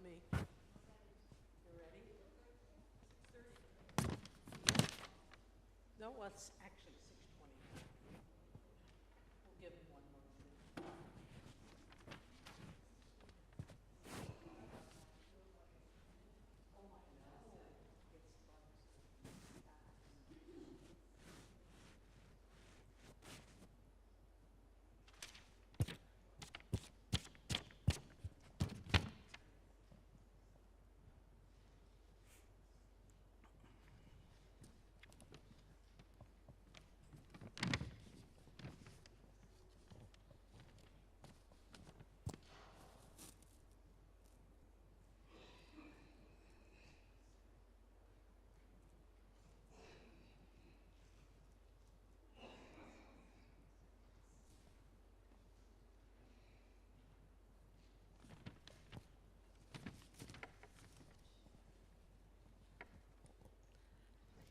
me. You ready? No, well, it's actually 6:20. We'll give him one more.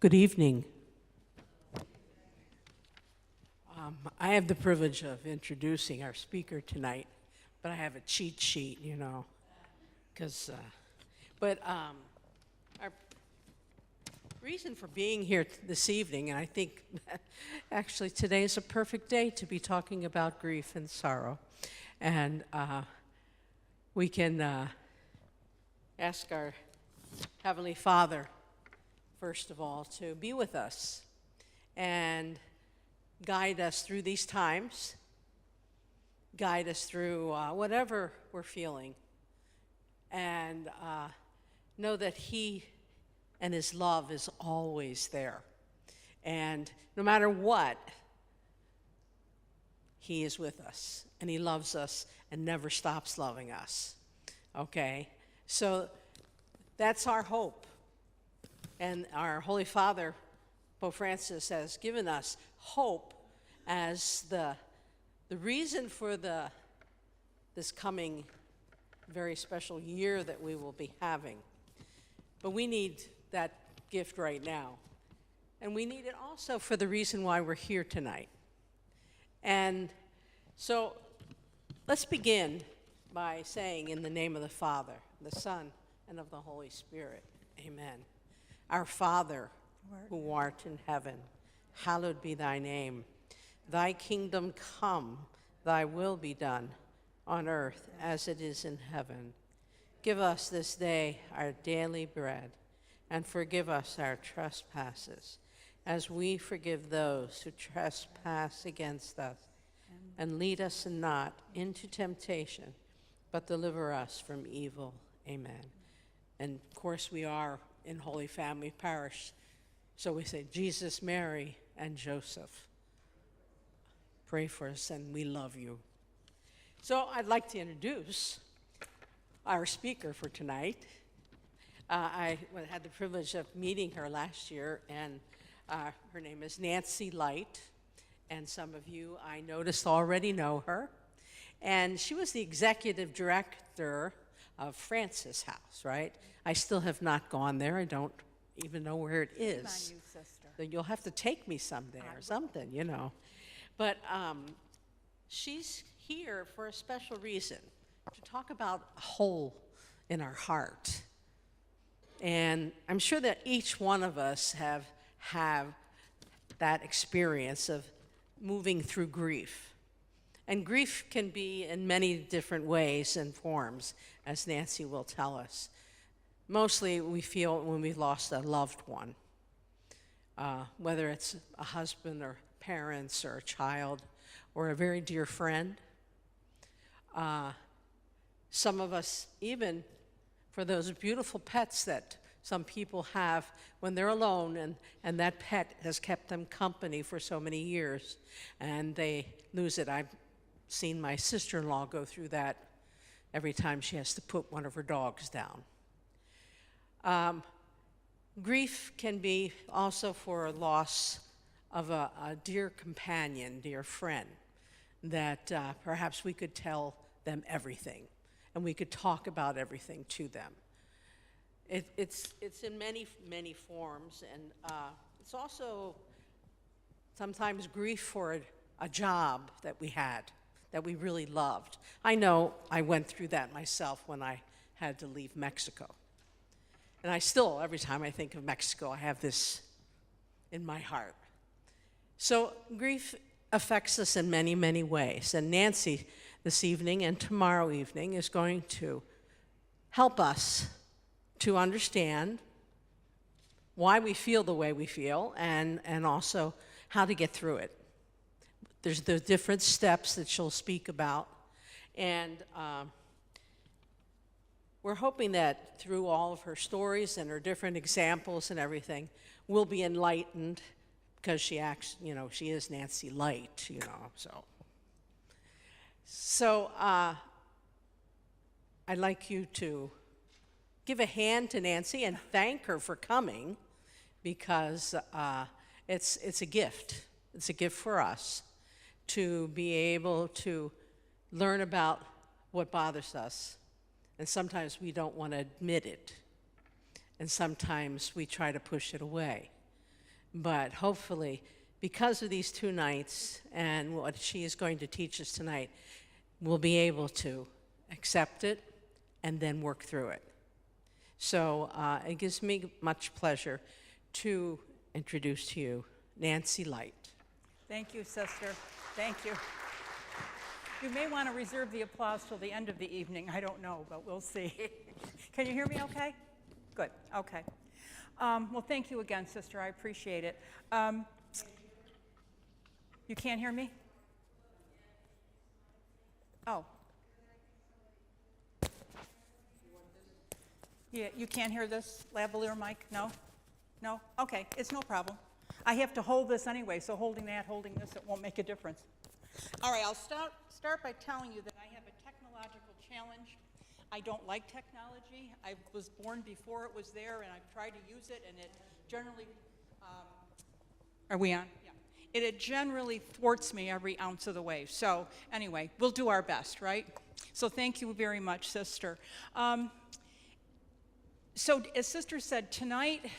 Good evening. I have the privilege of introducing our speaker tonight, but I have a cheat sheet, because, our reason for being here this evening, and I think actually today is a perfect day to be talking about grief and sorrow, and we can ask our Heavenly Father, first of all, to be with us and guide us through these times, guide us through whatever we're feeling, and know that He and His love is always there. And no matter what, He is with us, and He loves us and never stops loving us. Okay? So that's our hope. And our Holy Father, Pope Francis, has given us hope as the reason for this coming very special year that we will be having. But we need that gift right now. And we need it also for the reason why we're here tonight. And so let's begin by saying, in the name of the Father, the Son, and of the Holy Spirit, amen. Our Father, who art in heaven, hallowed be thy name. Thy kingdom come, thy will be done, on earth as it is in heaven. Give us this day our daily bread, and forgive us our trespasses, as we forgive those who trespass against us. And lead us not into temptation, but deliver us from evil. Amen. And of course we are in Holy Family Parish, so we say, Jesus, Mary, and Joseph, pray for us, and we love you. So I'd like to introduce our speaker for tonight. I had the privilege of meeting her last year, and her name is Nancy Light, and some of you, I noticed, already know her. And she was the executive director of Francis House, right? I still have not gone there. I don't even know where it is. Shame on you, sister. Then you'll have to take me someday or something, But she's here for a special reason, to talk about a hole in our heart. And I'm sure that each one of us have that experience of moving through grief. And grief can be in many different ways and forms, as Nancy will tell us. Mostly we feel when we've lost a loved one, whether it's a husband or parents or a child or a very dear friend. Some of us, even for those beautiful pets that some people have when they're alone, and that pet has kept them company for so many years, and they lose it. I've seen my sister-in-law go through that every time she has to put one of her dogs down. Grief can be also for a loss of a dear companion, dear friend, that perhaps we could tell them everything, and we could talk about everything to them. It's in many, many forms, and it's also sometimes grief for a job that we had, that we really loved. I know I went through that myself when I had to leave Mexico. And I still, every time I think of Mexico, I have this in my heart. So grief affects us in many, many ways. And Nancy this evening and tomorrow evening is going to help us to understand why we feel the way we feel and also how to get through it. There's the different steps that she'll speak about. And we're hoping that through all of her stories and her different examples and everything, we'll be enlightened because she acts, she is Nancy Light, so. So I'd like you to give a hand to Nancy and thank her for coming because it's a gift. It's a gift for us to be able to learn about what bothers us. And sometimes we don't want to admit it. And sometimes we try to push it away. But hopefully, because of these 2 nights and what she is going to teach us tonight, we'll be able to accept it and then work through it. So it gives me much pleasure to introduce to you Nancy Light. Thank you, sister. Thank you. You may want to reserve the applause till the end of the evening. I don't know, but we'll see. Can you hear me okay? Good. Okay. Well, thank you again, sister. I appreciate it. You can't hear me? Oh. Yeah, you can't hear this lavalier mic? No? No? Okay, it's no problem. I have to hold this anyway, so holding this, it won't make a difference. All right, I'll start by telling you that I have a technological challenge. I don't like technology. I was born before it was there, and I've tried to use it, and it generally, are we on? Yeah. It generally thwarts me every ounce of the way. So anyway, we'll do our best, right? So thank you very much, sister. So as Sister said, tonight,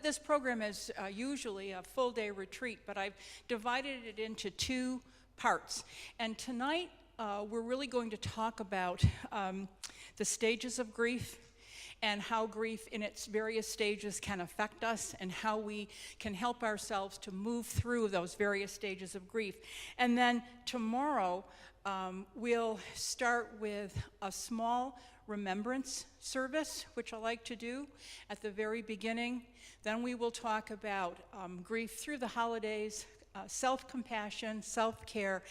this program is usually a full-day retreat, but I've divided it into 2 parts. And tonight, we're really going to talk about the stages of grief and how grief in its various stages can affect us and how we can help ourselves to move through those various stages of grief. And then tomorrow, we'll start with a small remembrance service, which I like to do at the very beginning. Then we will talk about grief through the holidays, self-compassion, self-care,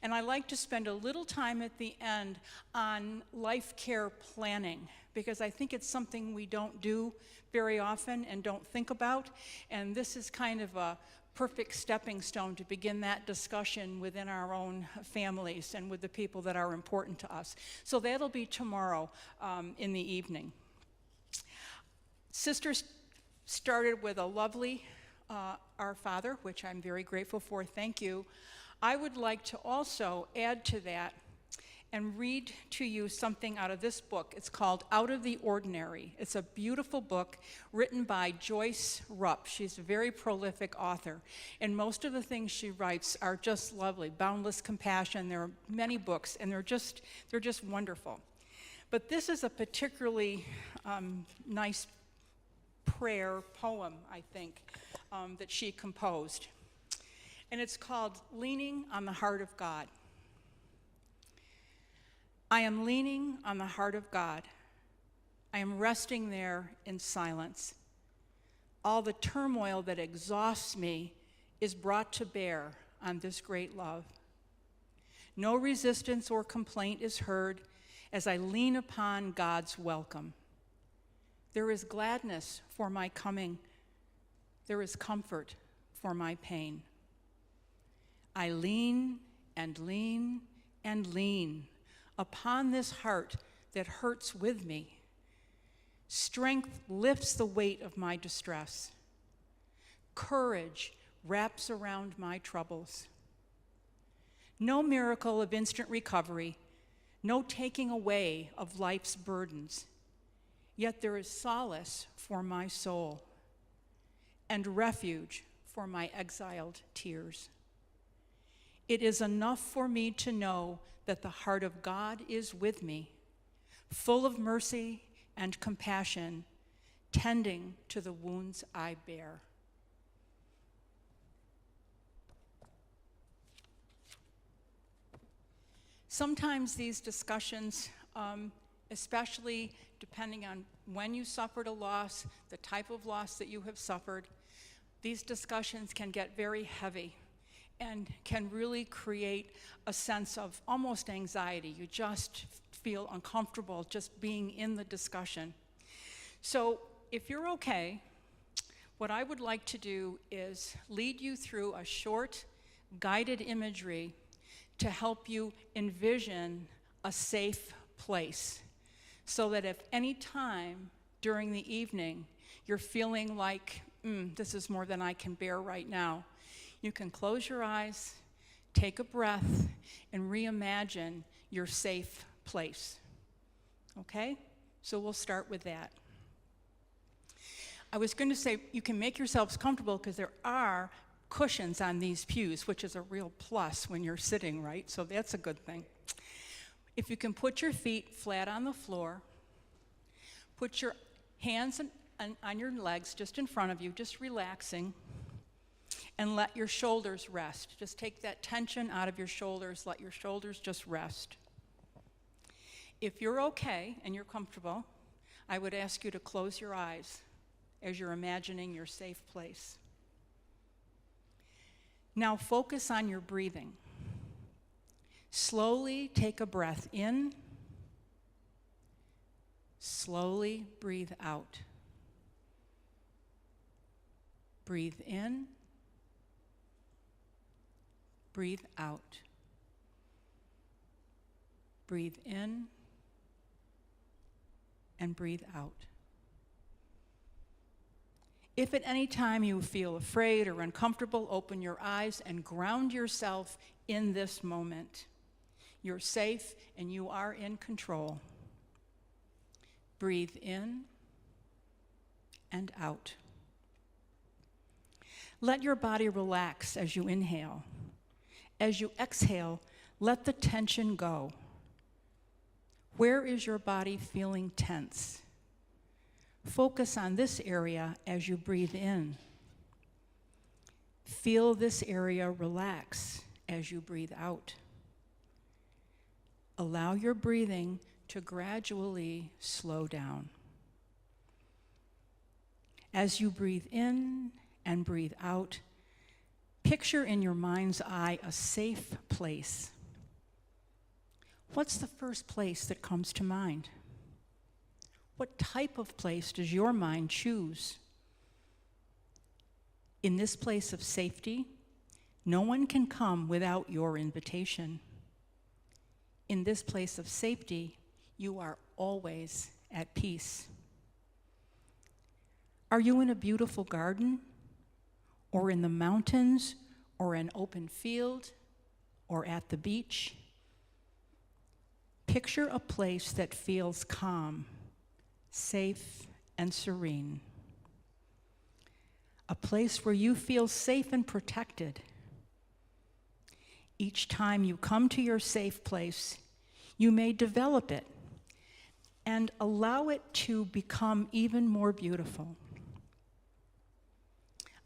and I like to spend a little time at the end on life care planning, because I think it's something we don't do very often and don't think about, and this is kind of a perfect stepping stone to begin that discussion within our own families and with the people that are important to us. So that'll be tomorrow in the evening. Sisters started with a lovely Our Father, which I'm very grateful for. Thank you. I would like to also add to that and read to you something out of this book. It's called Out of the Ordinary. It's a beautiful book written by Joyce Rupp. She's a very prolific author, and most of the things she writes are just lovely. Boundless Compassion. There are many books, and they're just wonderful. But this is a particularly nice prayer poem, I think, that she composed. And it's called Leaning on the Heart of God. I am leaning on the heart of God. I am resting there in silence. All the turmoil that exhausts me is brought to bear on this great love. No resistance or complaint is heard as I lean upon God's welcome. There is gladness for my coming. There is comfort for my pain. I lean and lean and lean upon this heart that hurts with me. Strength lifts the weight of my distress. Courage wraps around my troubles. No miracle of instant recovery, no taking away of life's burdens. Yet there is solace for my soul and refuge for my exiled tears. It is enough for me to know that the heart of God is with me, full of mercy and compassion, tending to the wounds I bear. Sometimes these discussions, especially depending on when you suffered a loss, the type of loss that you have suffered, these discussions can get very heavy and can really create a sense of almost anxiety. You just feel uncomfortable just being in the discussion. So if you're okay, what I would like to do is lead you through a short guided imagery to help you envision a safe place, so that if any time during the evening you're feeling like, this is more than I can bear right now, you can close your eyes, take a breath, and reimagine your safe place. Okay? So we'll start with that. I was going to say you can make yourselves comfortable because there are cushions on these pews, which is a real plus when you're sitting, right? So that's a good thing. If you can put your feet flat on the floor, put your hands on your legs just in front of you, just relaxing, and let your shoulders rest. Just take that tension out of your shoulders, let your shoulders just rest. If you're okay and you're comfortable, I would ask you to close your eyes as you're imagining your safe place. Now focus on your breathing. Slowly take a breath in. Slowly breathe out. Breathe in. Breathe out. Breathe in and breathe out. If at any time you feel afraid or uncomfortable, open your eyes and ground yourself in this moment. You're safe and you are in control. Breathe in and out. Let your body relax as you inhale. As you exhale, let the tension go. Where is your body feeling tense? Focus on this area as you breathe in. Feel this area relax as you breathe out. Allow your breathing to gradually slow down. As you breathe in and breathe out, picture in your mind's eye a safe place. What's the first place that comes to mind? What type of place does your mind choose? In this place of safety, no one can come without your invitation. In this place of safety, you are always at peace. Are you in a beautiful garden, or in the mountains, or an open field, or at the beach? Picture a place that feels calm, safe, and serene. A place where you feel safe and protected. Each time you come to your safe place, you may develop it and allow it to become even more beautiful.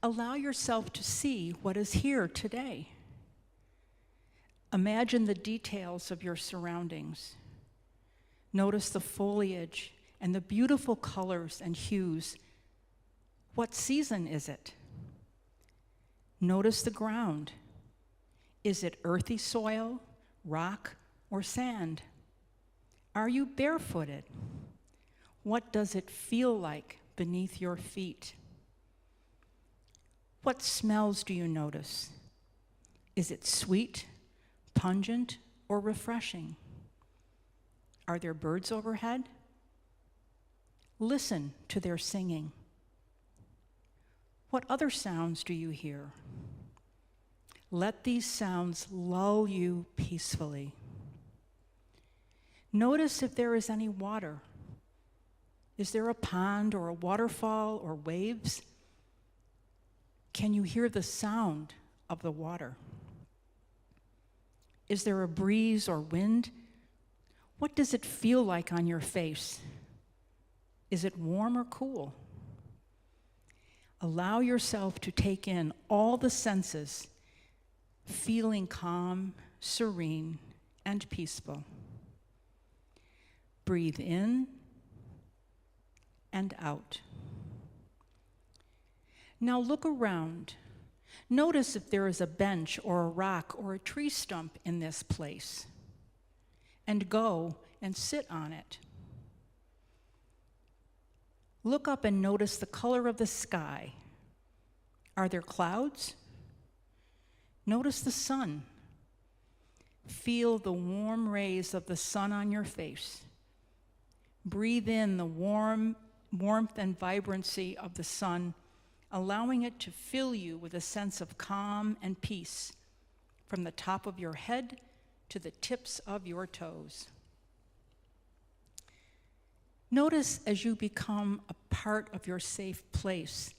Allow yourself to see what is here today. Imagine the details of your surroundings. Notice the foliage and the beautiful colors and hues. What season is it? Notice the ground. Is it earthy soil, rock, or sand? Are you barefooted? What does it feel like beneath your feet? What smells do you notice? Is it sweet, pungent, or refreshing? Are there birds overhead? Listen to their singing. What other sounds do you hear? Let these sounds lull you peacefully. Notice if there is any water. Is there a pond or a waterfall or waves? Can you hear the sound of the water? Is there a breeze or wind? What does it feel like on your face? Is it warm or cool? Allow yourself to take in all the senses, feeling calm, serene, and peaceful. Breathe in and out. Now look around. Notice if there is a bench or a rock or a tree stump in this place, and go and sit on it. Look up and notice the color of the sky. Are there clouds? Notice the sun. Feel the warm rays of the sun on your face. Breathe in the warmth and vibrancy of the sun, allowing it to fill you with a sense of calm and peace from the top of your head to the tips of your toes. Notice as you become a part of your safe place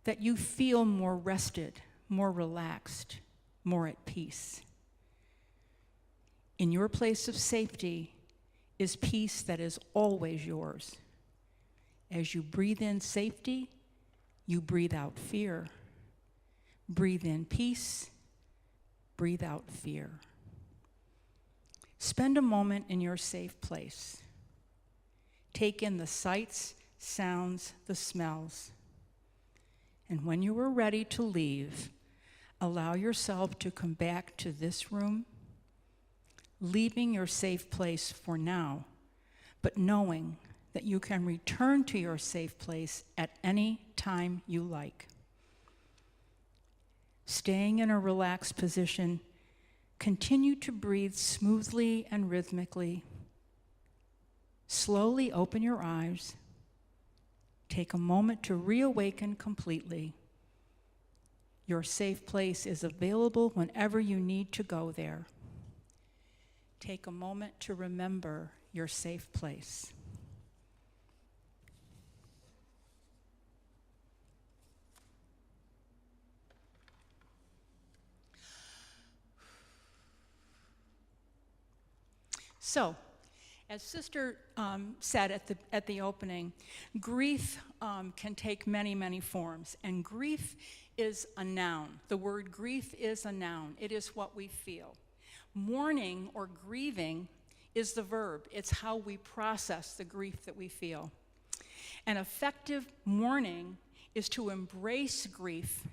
that you feel more rested, more relaxed, more at peace. In your place of safety is peace that is always yours. As you breathe in safety, you breathe out fear. Breathe in peace, breathe out fear. Spend a moment in your safe place. Take in the sights, sounds, the smells. And when you are ready to leave, allow yourself to come back to this room, leaving your safe place for now, but knowing that you can return to your safe place at any time you like. Staying in a relaxed position, continue to breathe smoothly and rhythmically. Slowly open your eyes. Take a moment to reawaken completely. Your safe place is available whenever you need to go there. Take a moment to remember your safe place. So, as Sister said at the opening, grief can take many, many forms, and grief is a noun. The word grief is a noun. It is what we feel. Mourning or grieving is the verb. It's how we process the grief that we feel. An effective mourning is to embrace grief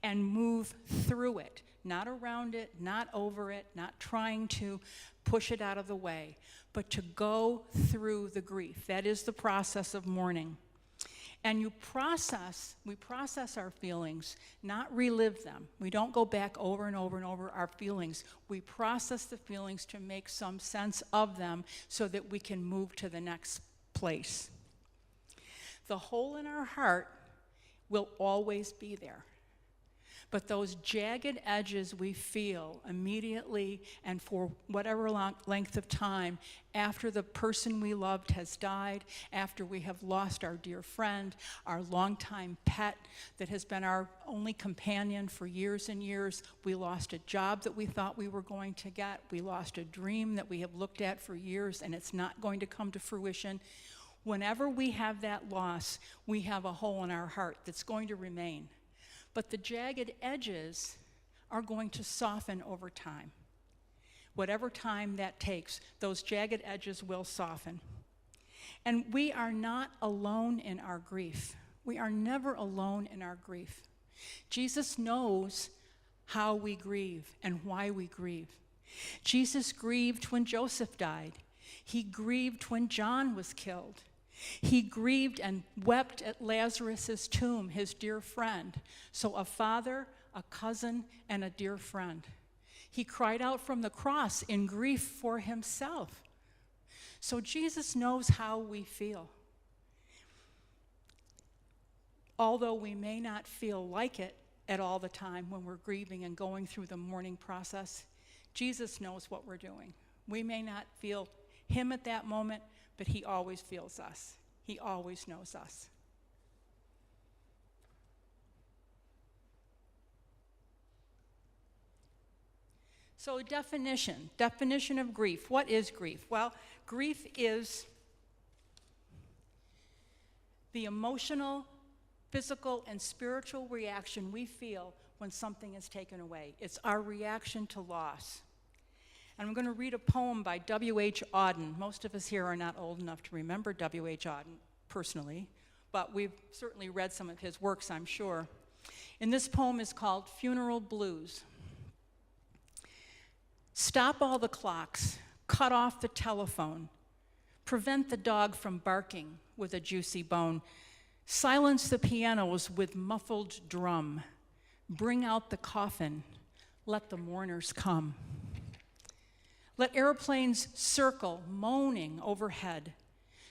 and move through it, not around it, not over it, not trying to push it out of the way, but to go through the grief. That is the process of mourning. And we process our feelings, not relive them. We don't go back over and over and over our feelings. We process the feelings to make some sense of them so that we can move to the next place. The hole in our heart will always be there. But those jagged edges we feel immediately and for whatever length of time after the person we loved has died, after we have lost our dear friend, our longtime pet that has been our only companion for years and years, we lost a job that we thought we were going to get, we lost a dream that we have looked at for years and it's not going to come to fruition. Whenever we have that loss, we have a hole in our heart that's going to remain. But the jagged edges are going to soften over time. Whatever time that takes, those jagged edges will soften. And we are not alone in our grief. We are never alone in our grief. Jesus knows how we grieve and why we grieve. Jesus grieved when Joseph died. He grieved when John was killed. He grieved and wept at Lazarus' tomb, his dear friend. So a father, a cousin, and a dear friend. He cried out from the cross in grief for himself. So Jesus knows how we feel. Although we may not feel like it at all the time when we're grieving and going through the mourning process, Jesus knows what we're doing. We may not feel him at that moment, but he always feels us. He always knows us. So definition of grief. What is grief? Well, grief is the emotional, physical, and spiritual reaction we feel when something is taken away. It's our reaction to loss. And I'm going to read a poem by W.H. Auden. Most of us here are not old enough to remember W.H. Auden personally, but we've certainly read some of his works, I'm sure. And this poem is called Funeral Blues. Stop all the clocks, cut off the telephone, prevent the dog from barking with a juicy bone, silence the pianos with muffled drum, bring out the coffin, let the mourners come. Let airplanes circle, moaning overhead,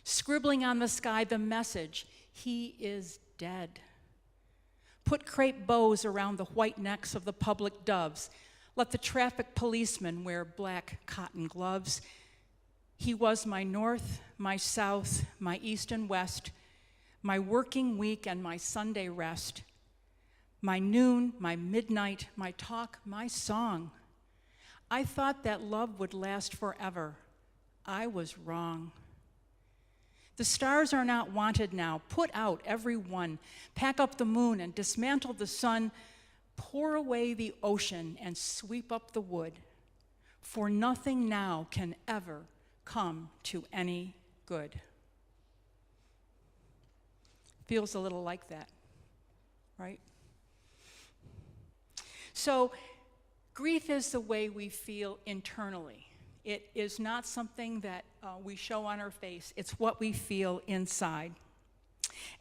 scribbling on the sky the message, he is dead. Put crepe bows around the white necks of the public doves. Let the traffic policemen wear black cotton gloves. He was my north, my south, my east and west, my working week and my Sunday rest, my noon, my midnight, my talk, my song. I thought that love would last forever. I was wrong. The stars are not wanted now. Put out every one. Pack up the moon and dismantle the sun. Pour away the ocean and sweep up the wood. For nothing now can ever come to any good. Feels a little like that, right? So, grief is the way we feel internally. It is not something that we show on our face. It's what we feel inside.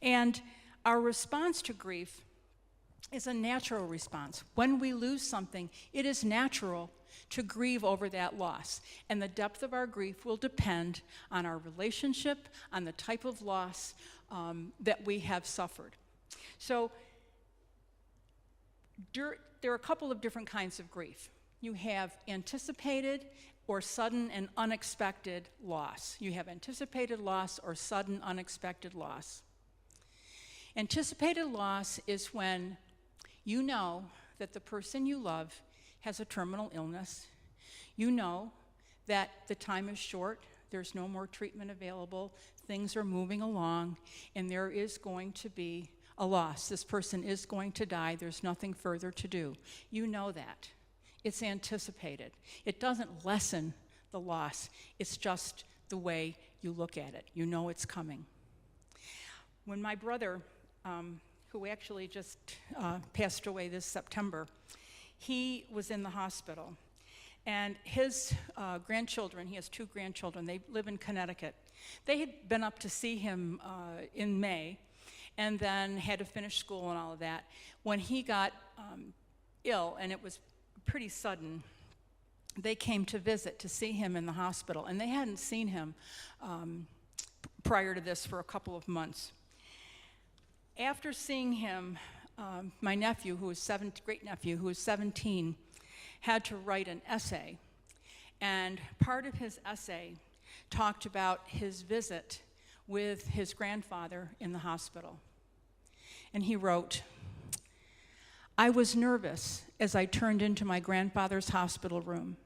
And our response to grief is a natural response. When we lose something, it is natural to grieve over that loss. And the depth of our grief will depend on our relationship, on the type of loss that we have suffered. So there are a couple of different kinds of grief. You have anticipated or sudden and unexpected loss. You have anticipated loss or sudden unexpected loss. Anticipated loss is when you know that the person you love has a terminal illness. You know that the time is short, there's no more treatment available, things are moving along, and there is going to be a loss. This person is going to die, there's nothing further to do. You know that. It's anticipated. It doesn't lessen the loss, it's just the way you look at it. You know it's coming. When my brother, who actually just passed away this September, he was in the hospital. And his grandchildren, he has 2 grandchildren, they live in Connecticut. They had been up to see him in May, and then had to finish school and all of that. When he got ill, and it was pretty sudden, they came to visit to see him in the hospital, and they hadn't seen him prior to this for a couple of months. After seeing him, my nephew, great-nephew, who was 17, had to write an essay. And part of his essay talked about his visit with his grandfather in the hospital. And he wrote, I was nervous as I turned into my grandfather's hospital room.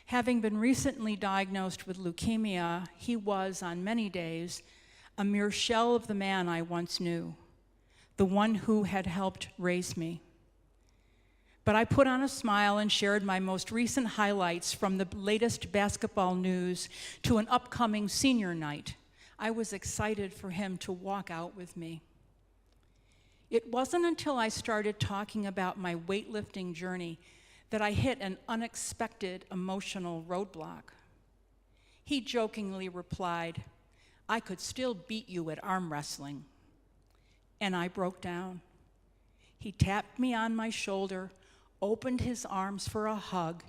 Having been recently diagnosed with leukemia, he was, on many days, a mere shell of the man I once knew, the one who had helped raise me. But I put on a smile and shared my most recent highlights from the latest basketball news to an upcoming senior night. I was excited for him to walk out with me. It wasn't until I started talking about my weightlifting journey that I hit an unexpected emotional roadblock. He jokingly replied, I could still beat you at arm wrestling. And I broke down. He tapped me on my shoulder, opened his arms for a hug,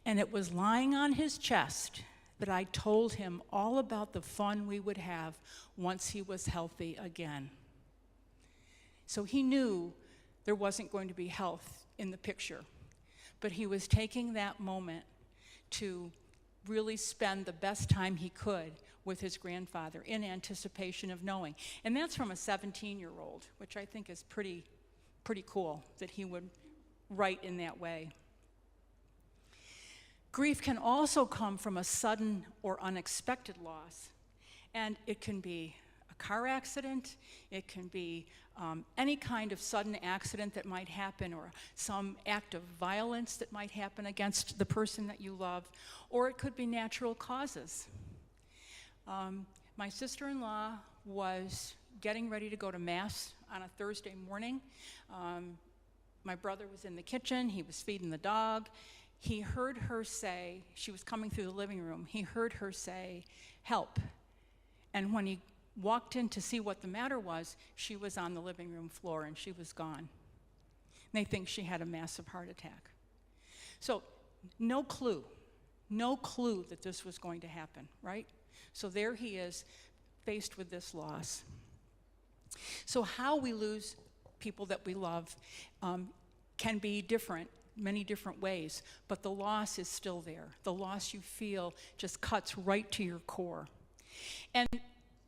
and it was lying on his chest that I told him all about the fun we would have once he was healthy again. So he knew there wasn't going to be health in the picture, but he was taking that moment to really spend the best time he could with his grandfather in anticipation of knowing. And that's from a 17-year-old, which I think is pretty cool that he would write in that way. Grief can also come from a sudden or unexpected loss, and it can be a car accident, it can be any kind of sudden accident that might happen, or some act of violence that might happen against the person that you love, or it could be natural causes. My sister-in-law was getting ready to go to Mass on a Thursday morning. My brother was in the kitchen, he was feeding the dog. He heard her say, she was coming through the living room, he heard her say, "Help." And when he walked in to see what the matter was, she was on the living room floor and she was gone. And they think she had a massive heart attack. So no clue that this was going to happen, right? So there he is, faced with this loss. So how we lose people that we love can be different, many different ways, but the loss is still there. The loss you feel just cuts right to your core. And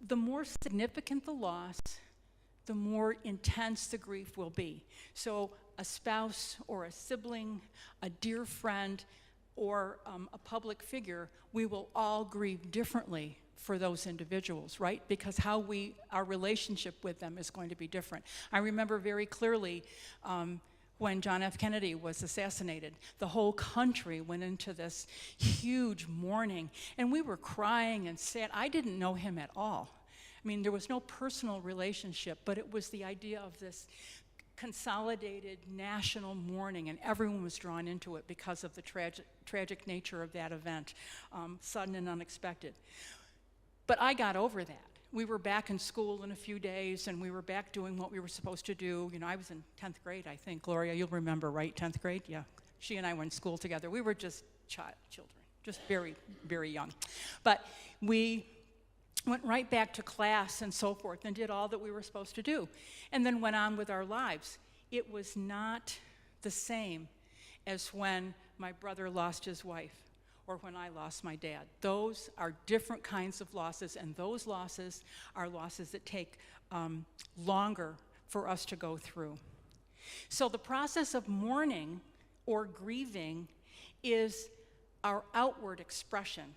the more significant the loss, the more intense the grief will be. So a spouse or a sibling, a dear friend, or a public figure, we will all grieve differently for those individuals, right? Because our relationship with them is going to be different. I remember very clearly when John F. Kennedy was assassinated, the whole country went into this huge mourning, and we were crying and sad. I didn't know him at all. I mean, there was no personal relationship, but it was the idea of this consolidated national mourning, and everyone was drawn into it because of the tragic nature of that event, sudden and unexpected. But I got over that. We were back in school in a few days, and we were back doing what we were supposed to do. You know, I was in 10th grade, I think. Gloria, you'll remember, right? 10th grade? Yeah. She and I were in school together. We were just children, just very, very young. But we went right back to class and so forth and did all that we were supposed to do, and then went on with our lives. It was not the same as when my brother lost his wife or when I lost my dad. Those are different kinds of losses, and those losses are losses that take longer for us to go through. So the process of mourning or grieving is our outward expression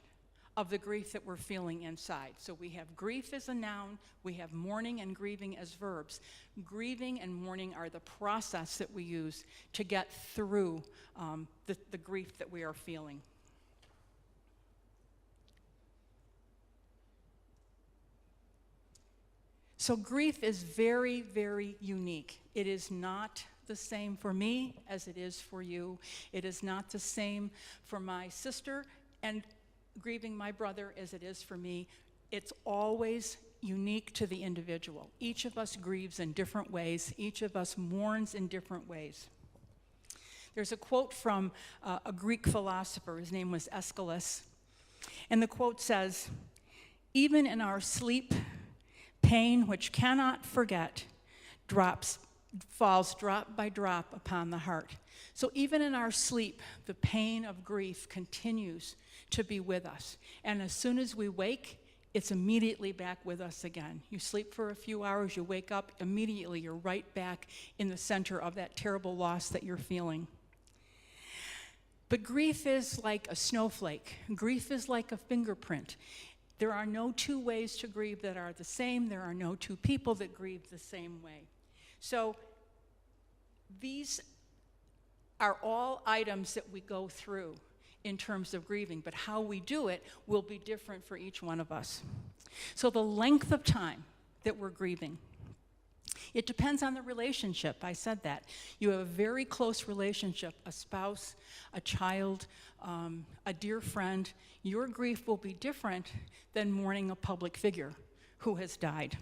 of the grief that we're feeling inside. So we have grief as a noun, we have mourning and grieving as verbs. Grieving and mourning are the process that we use to get through the grief that we are feeling. So grief is very, very unique. It is not the same for me as it is for you. It is not the same for my sister and grieving my brother as it is for me. It's always unique to the individual. Each of us grieves in different ways. Each of us mourns in different ways. There's a quote from a Greek philosopher. His name was Aeschylus. And the quote says, "Even in our sleep, pain which cannot forget falls drop by drop upon the heart." So even in our sleep, the pain of grief continues to be with us. And as soon as we wake, it's immediately back with us again. You sleep for a few hours, you wake up, immediately you're right back in the center of that terrible loss that you're feeling. But grief is like a snowflake. Grief is like a fingerprint. There are no two ways to grieve that are the same. There are no two people that grieve the same way. So these are all items that we go through in terms of grieving, but how we do it will be different for each one of us. So the length of time that we're grieving, it depends on the relationship. I said that. You have a very close relationship, a spouse, a child, a dear friend. Your grief will be different than mourning a public figure who has died.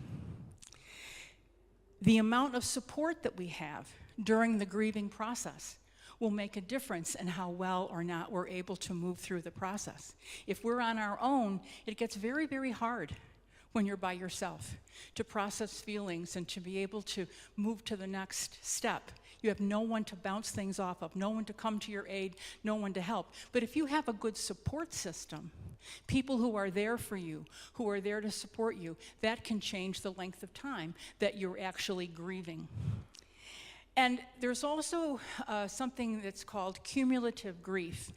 The amount of support that we have during the grieving process will make a difference in how well or not we're able to move through the process. If we're on our own, it gets very, very hard when you're by yourself to process feelings and to be able to move to the next step. You have no one to bounce things off of, no one to come to your aid, no one to help. But if you have a good support system, people who are there for you, who are there to support you, that can change the length of time that you're actually grieving. And there's also something that's called cumulative grief,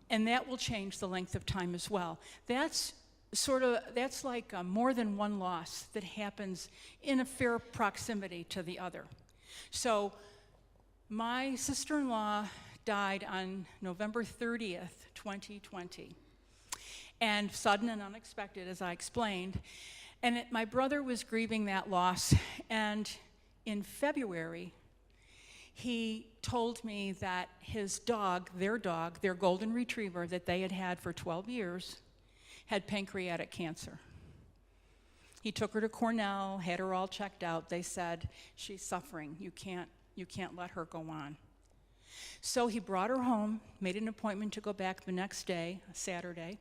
and that will change the length of time as well. That's like more than one loss that happens in a fair proximity to the other. So my sister-in-law died on November 30th, 2020, and sudden and unexpected, as I explained. And my brother was grieving that loss, and in February, he told me that his dog, their golden retriever that they had had for 12 years, had pancreatic cancer. He took her to Cornell, had her all checked out. They said, she's suffering. You can't let her go on. So he brought her home, made an appointment to go back the next day, Saturday,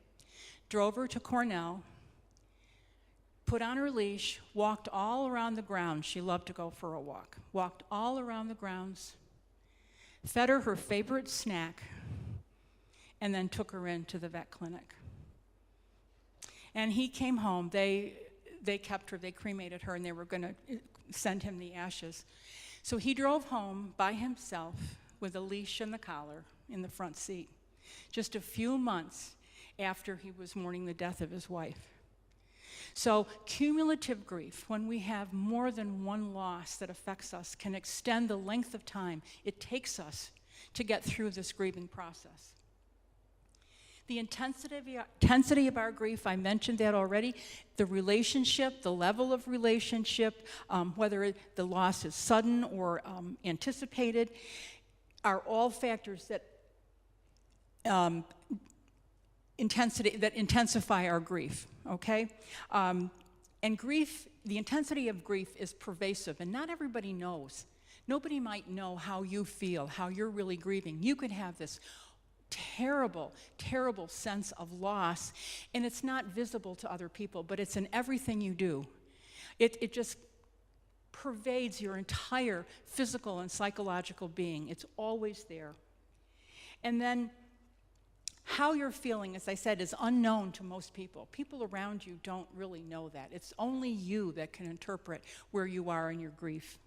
drove her to Cornell, put on her leash, walked all around the grounds. She loved to go for a walk. Walked all around the grounds, fed her favorite snack, and then took her into the vet clinic. And he came home. They kept her, they cremated her, and they were going to send him the ashes. So he drove home by himself with a leash and the collar in the front seat, just a few months after he was mourning the death of his wife. So cumulative grief, when we have more than one loss that affects us, can extend the length of time it takes us to get through this grieving process. The intensity of our grief, I mentioned that already. The relationship, the level of relationship, whether the loss is sudden or anticipated, are all factors that intensify our grief, okay? And grief, the intensity of grief is pervasive, and not everybody knows. Nobody might know how you feel, how you're really grieving. You could have this terrible, terrible sense of loss, and it's not visible to other people, but it's in everything you do. It just pervades your entire physical and psychological being. It's always there. And then how you're feeling, as I said, is unknown to most people. People around you don't really know that. It's only you that can interpret where you are in your grief.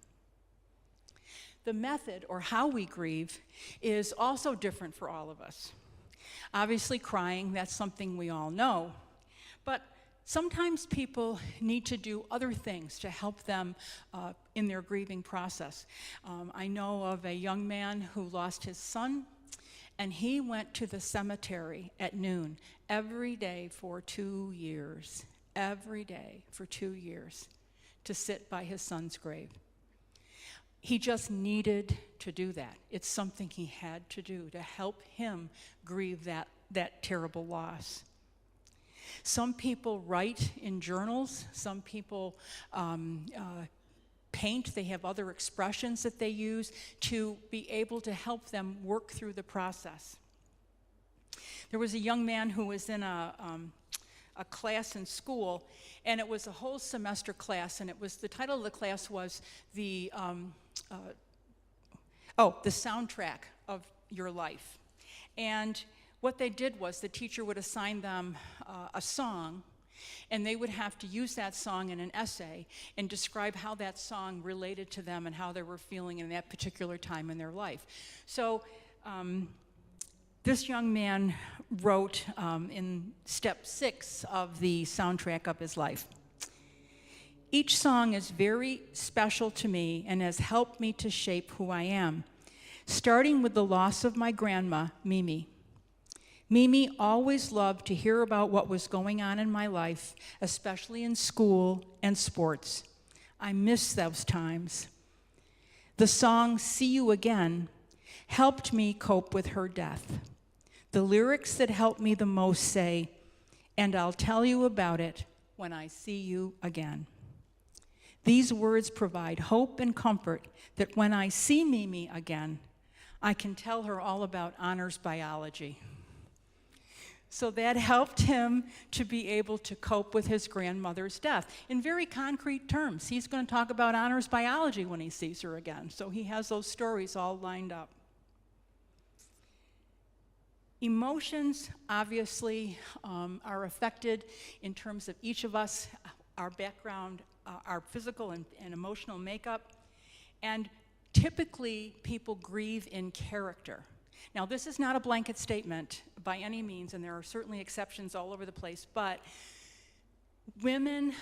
The method, or how we grieve, is also different for all of us. Obviously, crying, that's something we all know. But sometimes people need to do other things to help them in their grieving process. I know of a young man who lost his son, and he went to the cemetery at noon every day for 2 years. Every day for 2 years to sit by his son's grave. He just needed to do that. It's something he had to do to help him grieve that terrible loss. Some people write in journals. Some people paint. They have other expressions that they use to be able to help them work through the process. There was a young man who was in a class in school, and it was a whole semester class, and the title of the class was the soundtrack of your life. And what they did was the teacher would assign them a song, and they would have to use that song in an essay and describe how that song related to them and how they were feeling in that particular time in their life. So this young man wrote in step 6 of the soundtrack of his life. Each song is very special to me and has helped me to shape who I am, starting with the loss of my grandma, Mimi. Mimi always loved to hear about what was going on in my life, especially in school and sports. I miss those times. The song, See You Again, helped me cope with her death. The lyrics that helped me the most say, and I'll tell you about it when I see you again. These words provide hope and comfort that when I see Mimi again, I can tell her all about honors biology. So that helped him to be able to cope with his grandmother's death. In very concrete terms, he's going to talk about honors biology when he sees her again. So he has those stories all lined up. Emotions, obviously, are affected in terms of each of us, our background, our physical and emotional makeup. And typically people grieve in character. Now, this is not a blanket statement by any means, and there are certainly exceptions all over the place, but women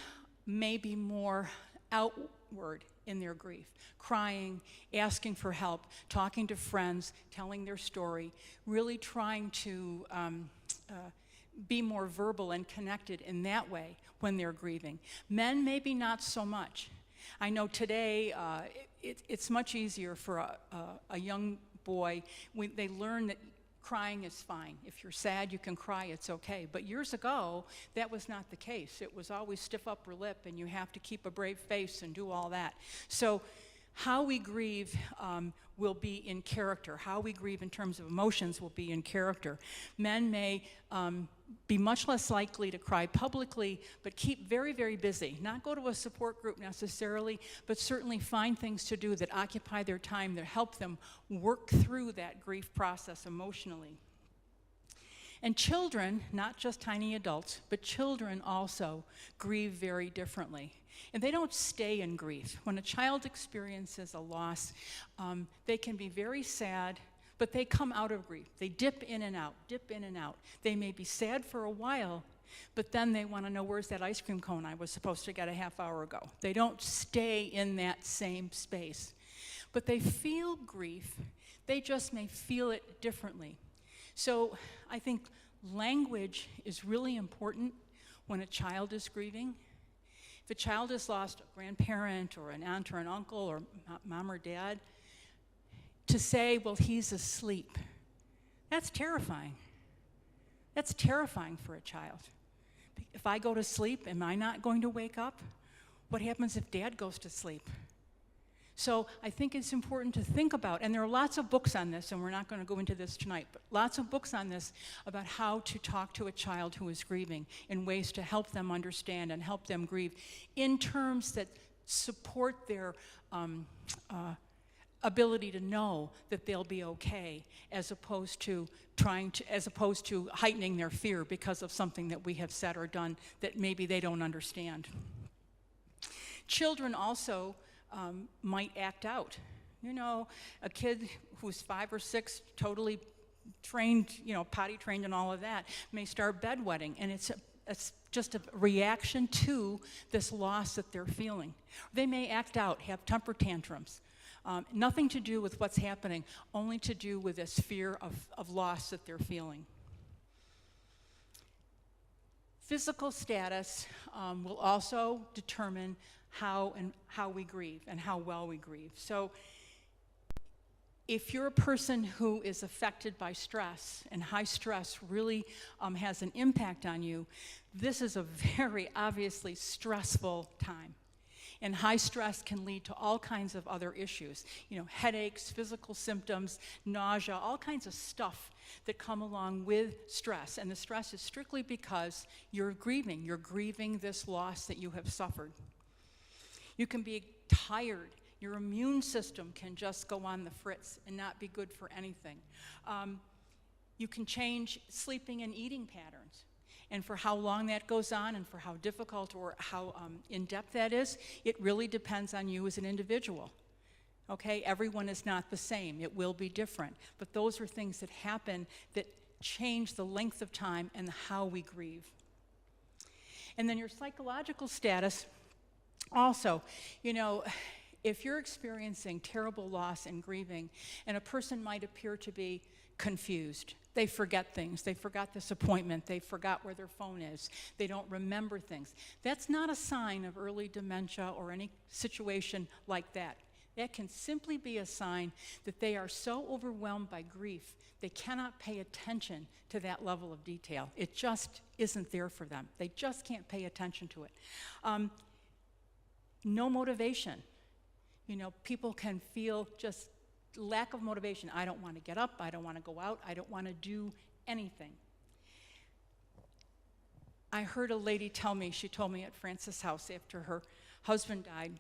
may be more outward in their grief, crying, asking for help, talking to friends, telling their story, really trying to be more verbal and connected in that way when they're grieving. Men maybe not so much. I know today it's much easier for a young boy when they learn that crying is fine. If you're sad, you can cry, it's okay. But years ago, that was not the case. It was always stiff upper lip, and you have to keep a brave face and do all that. So how we grieve will be in character. How we grieve in terms of emotions will be in character. Men may be much less likely to cry publicly, but keep very, very busy. Not go to a support group necessarily, but certainly find things to do that occupy their time, that help them work through that grief process emotionally. And children, not just tiny adults, but children also grieve very differently. And they don't stay in grief. When a child experiences a loss, they can be very sad, but they come out of grief. They dip in and out, dip in and out. They may be sad for a while, but then they want to know, where's that ice cream cone I was supposed to get a half hour ago? They don't stay in that same space. But they feel grief. They just may feel it differently. So I think language is really important when a child is grieving. If a child has lost a grandparent or an aunt or an uncle or mom or dad, to say, well, he's asleep, that's terrifying. That's terrifying for a child. If I go to sleep, am I not going to wake up? What happens if dad goes to sleep? So I think it's important to think about, and there are lots of books on this, and we're not going to go into this tonight, but lots of books on this about how to talk to a child who is grieving in ways to help them understand and help them grieve in terms that support their ability to know that they'll be okay, as opposed to heightening their fear because of something that we have said or done that maybe they don't understand. Children also might act out. You know, a kid who's 5 or 6, totally trained, potty trained and all of that, may start bedwetting, and it's just a reaction to this loss that they're feeling. They may act out, have temper tantrums. Nothing to do with what's happening, only to do with this fear of loss that they're feeling. Physical status will also determine how we grieve and how well we grieve. So if you're a person who is affected by stress, and high stress really has an impact on you, this is a very obviously stressful time. And high stress can lead to all kinds of other issues, headaches, physical symptoms, nausea, all kinds of stuff that come along with stress. And the stress is strictly because you're grieving this loss that you have suffered. You can be tired. Your immune system can just go on the fritz and not be good for anything. You can change sleeping and eating patterns. And for how long that goes on and for how difficult or how in-depth that is, it really depends on you as an individual. Okay? Everyone is not the same. It will be different. But those are things that happen that change the length of time and how we grieve. And then your psychological status also, if you're experiencing terrible loss and grieving, and a person might appear to be confused, they forget things, they forgot this appointment, they forgot where their phone is, they don't remember things. That's not a sign of early dementia or any situation like that. That can simply be a sign that they are so overwhelmed by grief, they cannot pay attention to that level of detail. It just isn't there for them. They just can't pay attention to it. No motivation. People can feel just lack of motivation. I don't want to get up. I don't want to go out. I don't want to do anything. I heard a lady tell me, she told me at Frances' house after her husband died,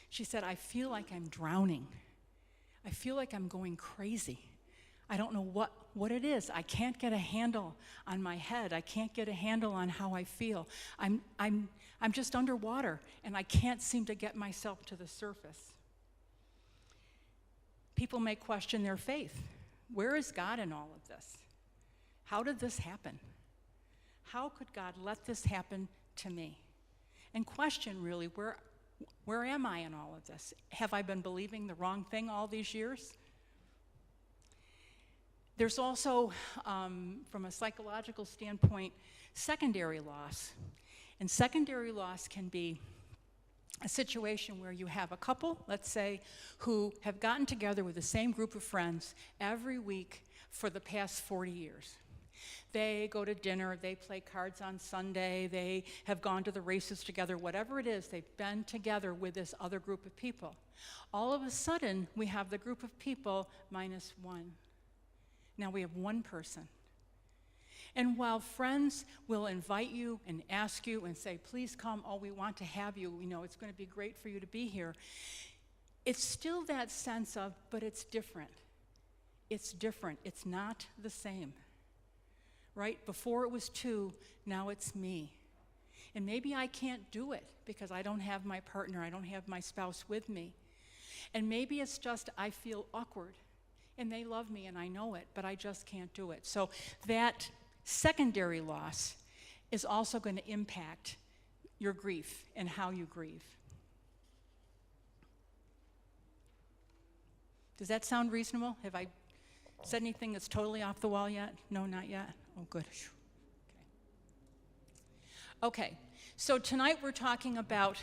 she said, I feel like I'm drowning. I feel like I'm going crazy. I don't know what it is. I can't get a handle on my head. I can't get a handle on how I feel. I'm just underwater, and I can't seem to get myself to the surface. people may question their faith. Where is God in all of this? How did this happen? How could God let this happen to me? And question really, where am I in all of this? Have I been believing the wrong thing all these years? There's also, from a psychological standpoint, secondary loss. And secondary loss can be a situation where you have a couple, let's say, who have gotten together with the same group of friends every week for the past 40 years. They go to dinner, they play cards on Sunday, they have gone to the races together, whatever it is, they've been together with this other group of people. All of a sudden, we have the group of people minus one. Now we have one person. And while friends will invite you and ask you and say, please come, oh, we want to have you, it's going to be great for you to be here, it's still that sense of, but it's different. It's different. It's not the same. Right? Before it was two, now it's me. And maybe I can't do it because I don't have my partner, I don't have my spouse with me. And maybe it's just I feel awkward. And they love me and I know it, but I just can't do it. So that secondary loss is also going to impact your grief and how you grieve. Does that sound reasonable? Have I said anything that's totally off the wall yet? No, not yet? Oh, good. Okay, so tonight we're talking about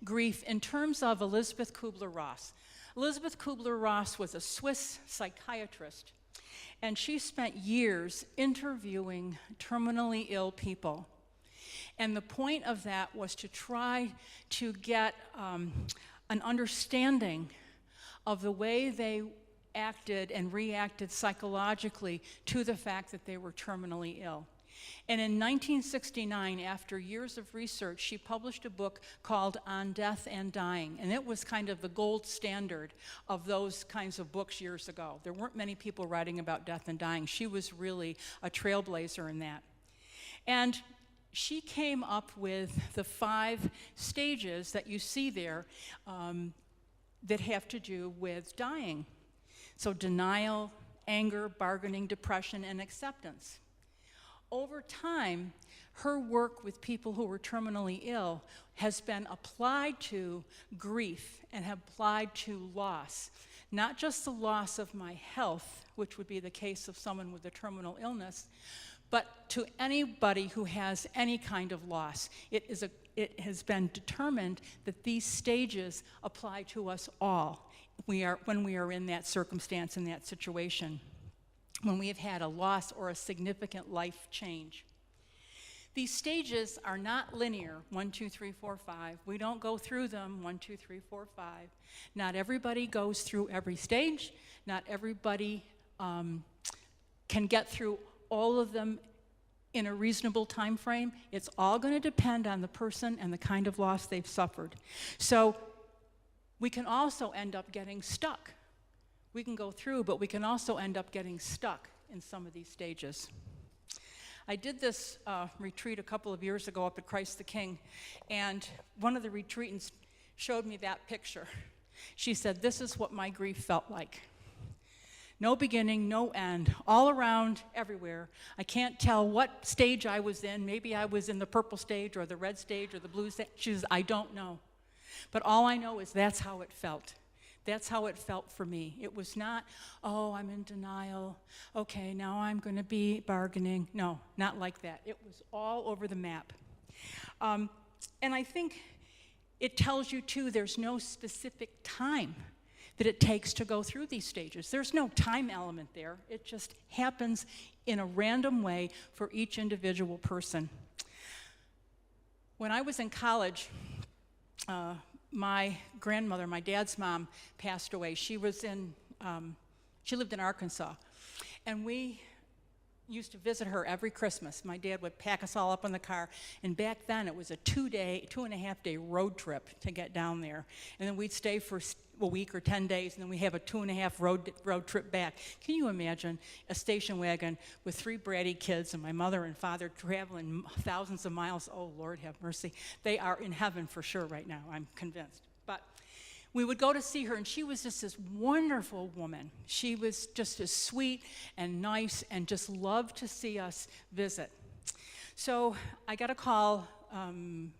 grief in terms of Elisabeth Kubler-Ross. Elisabeth Kubler-Ross was a Swiss psychiatrist, and she spent years interviewing terminally ill people. And the point of that was to try to get an understanding of the way they acted and reacted psychologically to the fact that they were terminally ill. And in 1969, after years of research, she published a book called On Death and Dying, and it was kind of the gold standard of those kinds of books years ago. There weren't many people writing about death and dying. She was really a trailblazer in that. And she came up with the 5 stages that you see there that have to do with dying. So denial, anger, bargaining, depression, and acceptance. Over time, her work with people who were terminally ill has been applied to grief and applied to loss. Not just the loss of my health, which would be the case of someone with a terminal illness, but to anybody who has any kind of loss. It has been determined that these stages apply to us all when we are in that circumstance, in that situation, when we have had a loss or a significant life change. These stages are not linear, 1, 2, 3, 4, 5. We don't go through them, 1, 2, 3, 4, 5. Not everybody goes through every stage. Not everybody can get through all of them in a reasonable time frame. It's all going to depend on the person and the kind of loss they've suffered. So we can also end up getting stuck. We can go through, but we can also end up getting stuck in some of these stages. I did this retreat a couple of years ago up at Christ the King, and one of the retreatants showed me that picture. She said, "This is what my grief felt like. No beginning, no end, all around, everywhere. I can't tell what stage I was in. Maybe I was in the purple stage or the red stage or the blue stage." She says, "I don't know. But all I know is that's how it felt. That's how it felt for me. It was not, oh, I'm in denial. Okay, now I'm going to be bargaining." No, not like that. It was all over the map. And I think it tells you, too, there's no specific time that it takes to go through these stages. There's no time element there. It just happens in a random way for each individual person. When I was in college, my grandmother, my dad's mom, passed away. She lived in Arkansas, and we used to visit her every Christmas. My dad would pack us all up in the car, and back then it was a 2.5-day road trip to get down there, and then we'd stay for a week or 10 days, and then we have a 2.5 road trip back. Can you imagine a station wagon with 3 bratty kids and my mother and father traveling thousands of miles? Oh, Lord have mercy. They are in heaven for sure right now, I'm convinced. But we would go to see her, and she was just this wonderful woman. She was just as sweet and nice and just loved to see us visit. So I got a call, when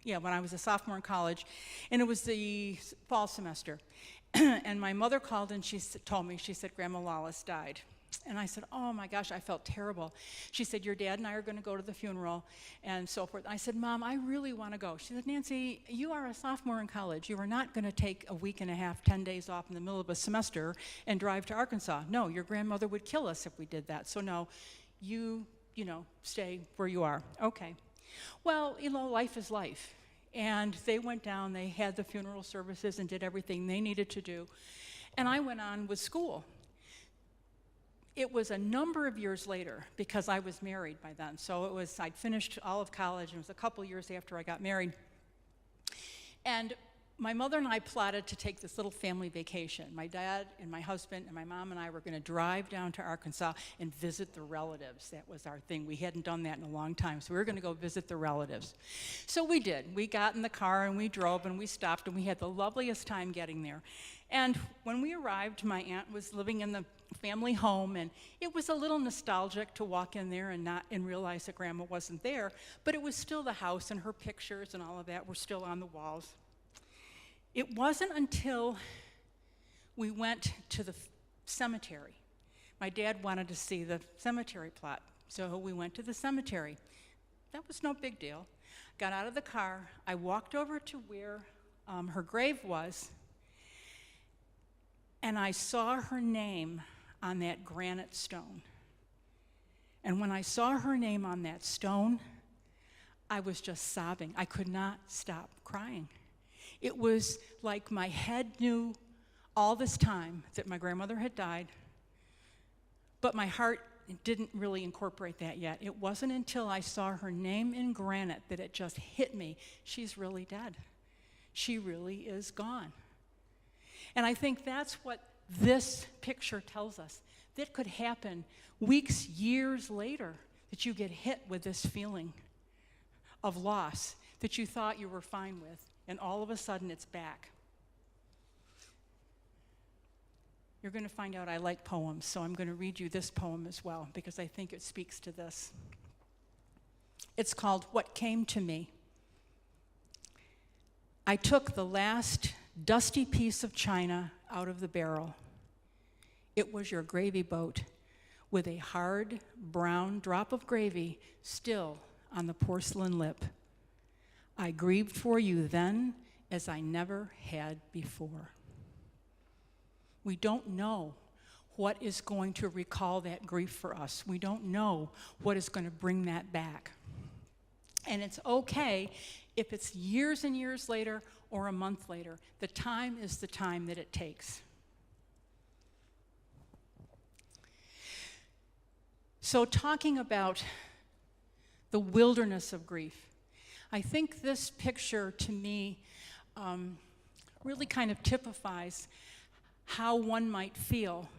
I was a sophomore in college, and it was the fall semester. And my mother called and told me, she said, Grandma Lawless died. And I said, oh my gosh, I felt terrible. She said, your dad and I are going to go to the funeral and so forth. I said, Mom, I really want to go. She said, Nancy, you are a sophomore in college. You are not going to take a week and a half, 10 days off in the middle of a semester and drive to Arkansas. No, your grandmother would kill us if we did that. So no, you stay where you are. Okay. Well, life is life. And they went down, they had the funeral services and did everything they needed to do. And I went on with school. It was a number of years later, because I was married by then. So I'd finished all of college, and it was a couple years after I got married. And my mother and I plotted to take this little family vacation. My dad and my husband and my mom and I were going to drive down to Arkansas and visit the relatives. That was our thing. We hadn't done that in a long time, so we were going to go visit the relatives. So we did. We got in the car and we drove and we stopped, and we had the loveliest time getting there. And when we arrived, my aunt was living in the family home, and it was a little nostalgic to walk in there and realize that Grandma wasn't there, but it was still the house, and her pictures and all of that were still on the walls. It wasn't until we went to the cemetery. My dad wanted to see the cemetery plot, so we went to the cemetery. That was no big deal. Got out of the car, I walked over to where her grave was, and I saw her name on that granite stone. And when I saw her name on that stone, I was just sobbing. I could not stop crying. It was like my head knew all this time that my grandmother had died, but my heart didn't really incorporate that yet. It wasn't until I saw her name in granite that it just hit me. She's really dead. She really is gone. And I think that's what this picture tells us. That could happen weeks, years later, that you get hit with this feeling of loss that you thought you were fine with, and all of a sudden it's back. You're going to find out I like poems, so I'm going to read you this poem as well, because I think it speaks to this. It's called What Came to Me. I took the last dusty piece of china out of the barrel. It was your gravy boat with a hard brown drop of gravy still on the porcelain lip. I grieved for you then as I never had before. We don't know what is going to recall that grief for us. We don't know what is going to bring that back. And it's okay if it's years and years later or a month later. The time is the time that it takes. So talking about the wilderness of grief, I think this picture to me really kind of typifies how one might feel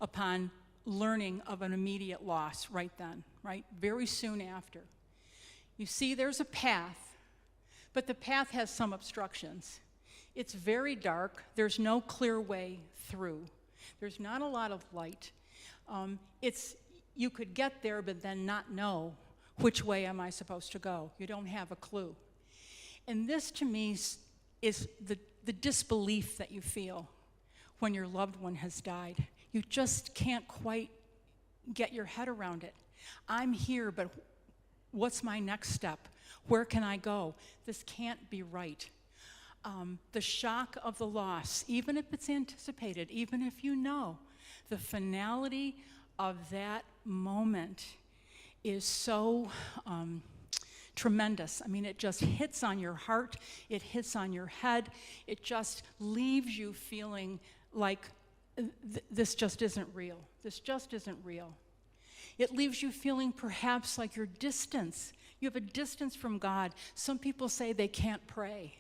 upon learning of an immediate loss right then, right? Very soon after. You see, there's a path, but the path has some obstructions. It's very dark. There's no clear way through. There's not a lot of light. You could get there, but then not know which way am I supposed to go. You don't have a clue. And this, to me, is the disbelief that you feel when your loved one has died. You just can't quite get your head around it. I'm here, but what's my next step? Where can I go? This can't be right. The shock of the loss, even if it's anticipated, even if you know, the finality of that moment is so tremendous. I mean, it just hits on your heart, it hits on your head, it just leaves you feeling like this just isn't real. This just isn't real. It leaves you feeling perhaps like you're distant. You have a distance from God. Some people say they can't pray.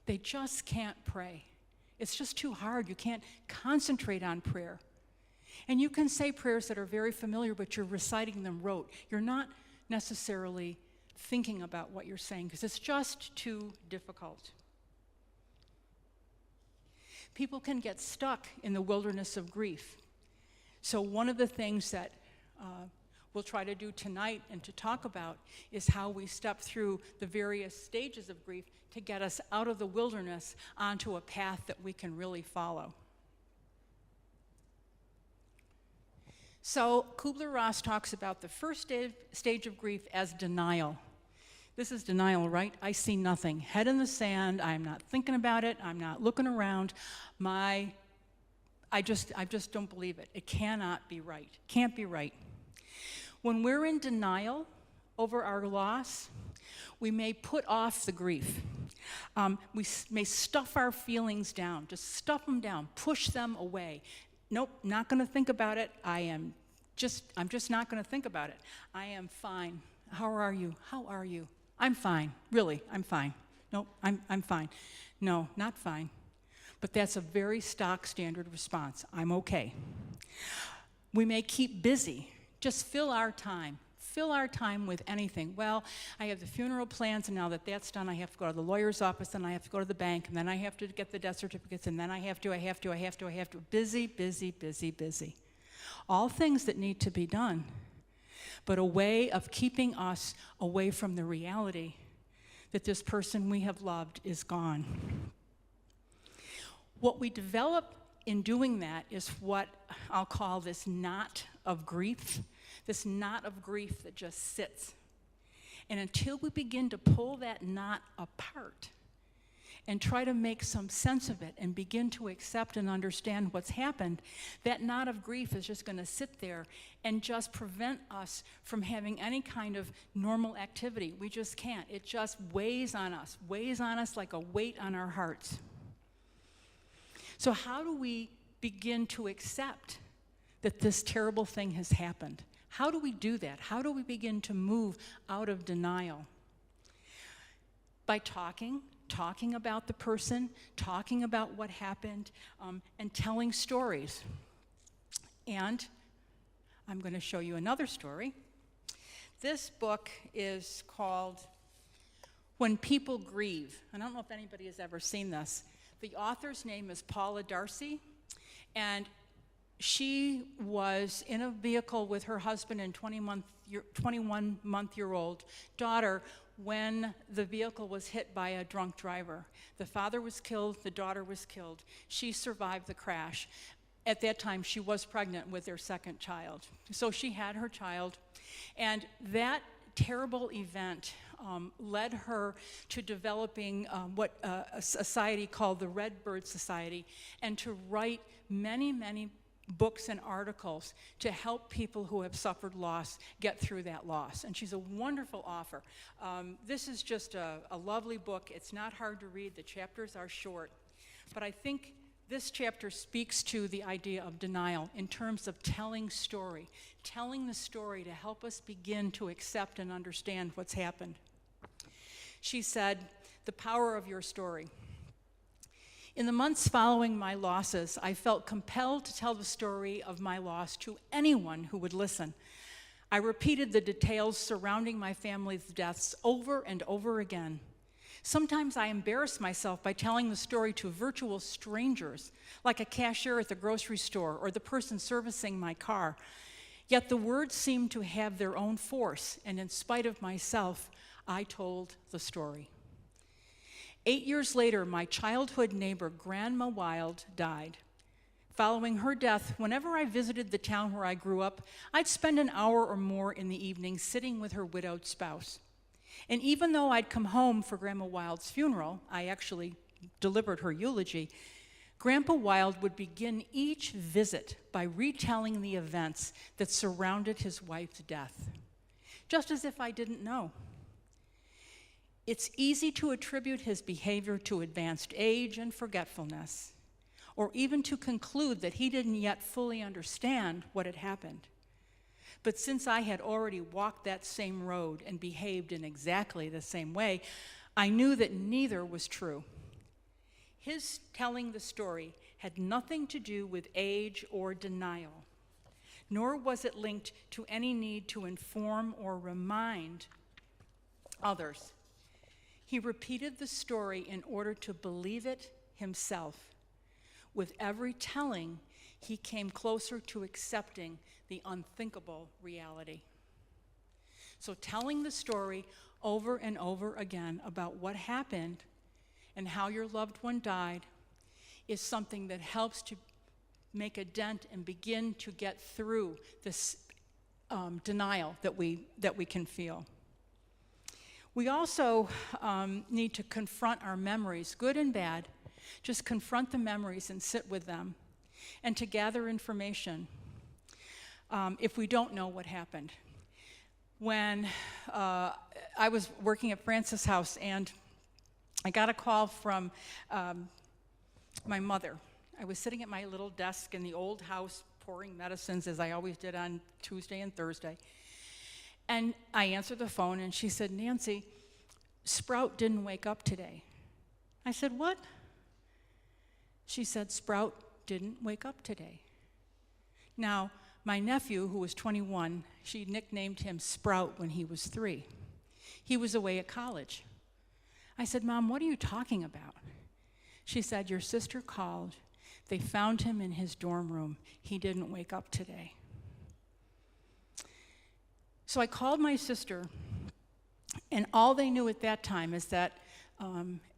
They just can't pray. It's just too hard. You can't concentrate on prayer. And you can say prayers that are very familiar, but you're reciting them rote. You're not necessarily thinking about what you're saying because it's just too difficult. People can get stuck in the wilderness of grief. So one of the things that we'll try to do tonight and to talk about is how we step through the various stages of grief to get us out of the wilderness onto a path that we can really follow. So Kubler-Ross talks about the first stage of grief as denial. This is denial, right? I see nothing. Head in the sand. I'm not thinking about it. I'm not looking around. I just don't believe it. It cannot be right. Can't be right. When we're in denial over our loss, we may put off the grief. We may stuff our feelings down, just stuff them down, push them away. Nope, not going to think about it. I'm just not going to think about it. I am fine. How are you? How are you? I'm fine. Really, I'm fine. Nope, I'm fine. No, not fine. But that's a very stock standard response. I'm okay. We may keep busy. Just fill our time. Fill our time with anything. Well, I have the funeral plans, and now that that's done, I have to go to the lawyer's office, and I have to go to the bank, and then I have to get the death certificates, and then I have to. Busy, busy, busy, busy. All things that need to be done, but a way of keeping us away from the reality that this person we have loved is gone. What we develop in doing that is what I'll call this knot of grief. This knot of grief that just sits. And until we begin to pull that knot apart and try to make some sense of it and begin to accept and understand what's happened, that knot of grief is just going to sit there and just prevent us from having any kind of normal activity. We just can't. It just weighs on us like a weight on our hearts. So how do we begin to accept that this terrible thing has happened? How do we do that? How do we begin to move out of denial? By talking about the person, talking about what happened, and telling stories. And I'm going to show you another story. This book is called When People Grieve. And I don't know if anybody has ever seen this. The author's name is Paula Darcy, and she was in a vehicle with her husband and 21-month-year-old daughter when the vehicle was hit by a drunk driver. The father was killed, the daughter was killed. She survived the crash. At that time, she was pregnant with their second child. So she had her child, and that terrible event led her to developing what a society called the Red Bird Society, and to write many, many books and articles to help people who have suffered loss get through that loss. And she's a wonderful author. This is just a lovely book. It's not hard to read. The chapters are short. But I think this chapter speaks to the idea of denial in terms of telling the story to help us begin to accept and understand what's happened. She said, "The power of your story. In the months following my losses, I felt compelled to tell the story of my loss to anyone who would listen. I repeated the details surrounding my family's deaths over and over again. Sometimes I embarrassed myself by telling the story to virtual strangers, like a cashier at the grocery store or the person servicing my car. Yet the words seemed to have their own force, and in spite of myself, I told the story. 8 years later, my childhood neighbor, Grandma Wild, died. Following her death, whenever I visited the town where I grew up, I'd spend an hour or more in the evening sitting with her widowed spouse. And even though I'd come home for Grandma Wild's funeral, I actually delivered her eulogy, Grandpa Wild would begin each visit by retelling the events that surrounded his wife's death, just as if I didn't know. It's easy to attribute his behavior to advanced age and forgetfulness, or even to conclude that he didn't yet fully understand what had happened. But since I had already walked that same road and behaved in exactly the same way, I knew that neither was true. His telling the story had nothing to do with age or denial, nor was it linked to any need to inform or remind others. He repeated the story in order to believe it himself. With every telling, he came closer to accepting the unthinkable reality. So telling the story over and over again about what happened and how your loved one died is something that helps to make a dent and begin to get through this denial that we can feel. We also need to confront our memories, good and bad. Just confront the memories and sit with them, and to gather information if we don't know what happened. When I was working at Francis House, and I got a call from my mother. I was sitting at my little desk in the old house pouring medicines, as I always did on Tuesday and Thursday. And I answered the phone, and she said, "Nancy, Sprout didn't wake up today." I said, "What?" She said, "Sprout didn't wake up today." Now, my nephew, who was 21, she nicknamed him Sprout when he was 3. He was away at college. I said, "Mom, what are you talking about?" She said, "Your sister called. They found him in his dorm room. He didn't wake up today." So I called my sister, and all they knew at that time is that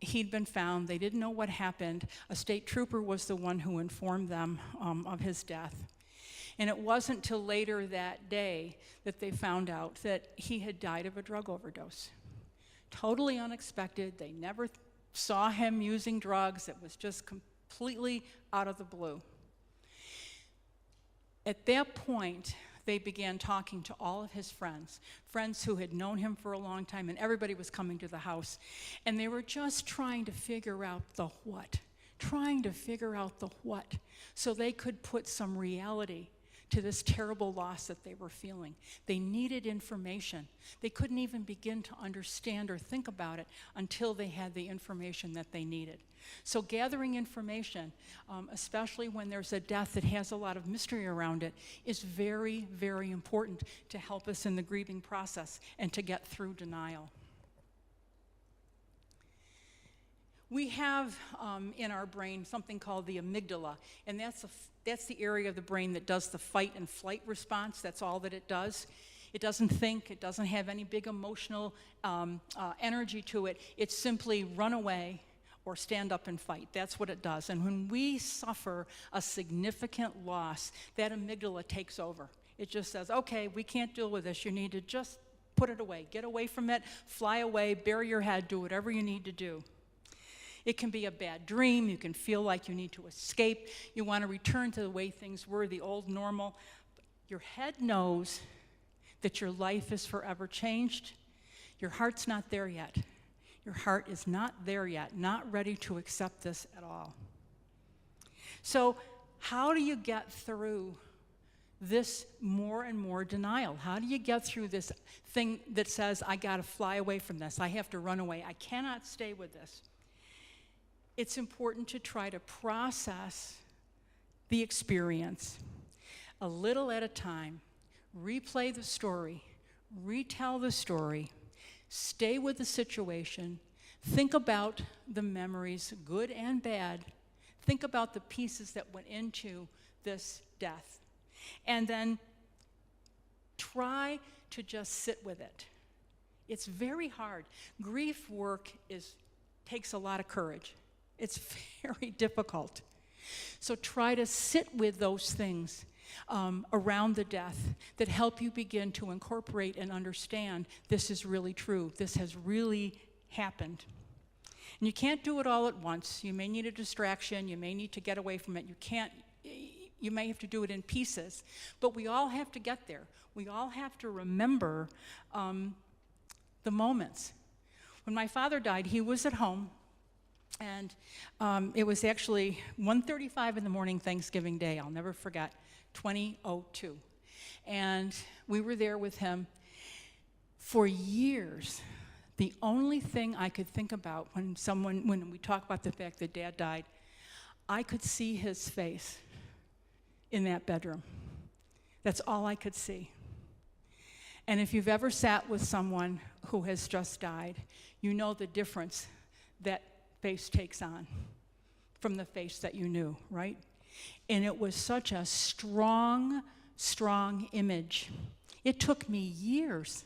he'd been found. They didn't know what happened. A state trooper was the one who informed them of his death. And it wasn't till later that day that they found out that he had died of a drug overdose. Totally unexpected. They never saw him using drugs. It was just completely out of the blue. At that point, they began talking to all of his friends who had known him for a long time, and everybody was coming to the house. And they were just trying to figure out the what, so they could put some reality to this terrible loss that they were feeling. They needed information. They couldn't even begin to understand or think about it until they had the information that they needed. So gathering information, especially when there's a death that has a lot of mystery around it, is very, very important to help us in the grieving process and to get through denial. We have in our brain something called the amygdala, and that's the area of the brain that does the fight and flight response. That's all that it does. It doesn't think. It doesn't have any big emotional energy to it. It's simply run away or stand up and fight. That's what it does. And when we suffer a significant loss, that amygdala takes over. It just says, "Okay, we can't deal with this. You need to just put it away. Get away from it. Fly away. Bury your head. Do whatever you need to do." It can be a bad dream. You can feel like you need to escape. You want to return to the way things were, the old normal. Your head knows that your life is forever changed. Your heart's not there yet. Your heart is not there yet, not ready to accept this at all. So how do you get through this more and more denial? How do you get through this thing that says, "I got to fly away from this. I have to run away. I cannot stay with this"? It's important to try to process the experience a little at a time. Replay the story, retell the story, stay with the situation, think about the memories, good and bad, think about the pieces that went into this death, and then try to just sit with it. It's very hard. Grief work takes a lot of courage. It's very difficult. So try to sit with those things around the death that help you begin to incorporate and understand this is really true. This has really happened. And you can't do it all at once. You may need a distraction. You may need to get away from it. You may have to do it in pieces. But we all have to get there. We all have to remember the moments. When my father died, he was at home. And it was actually 1:35 in the morning, Thanksgiving Day. I'll never forget, 2002. And we were there with him. For years, the only thing I could think about when we talk about the fact that Dad died, I could see his face in that bedroom. That's all I could see. And if you've ever sat with someone who has just died, you know the difference that face takes on from the face that you knew, right? And it was such a strong, strong image. It took me years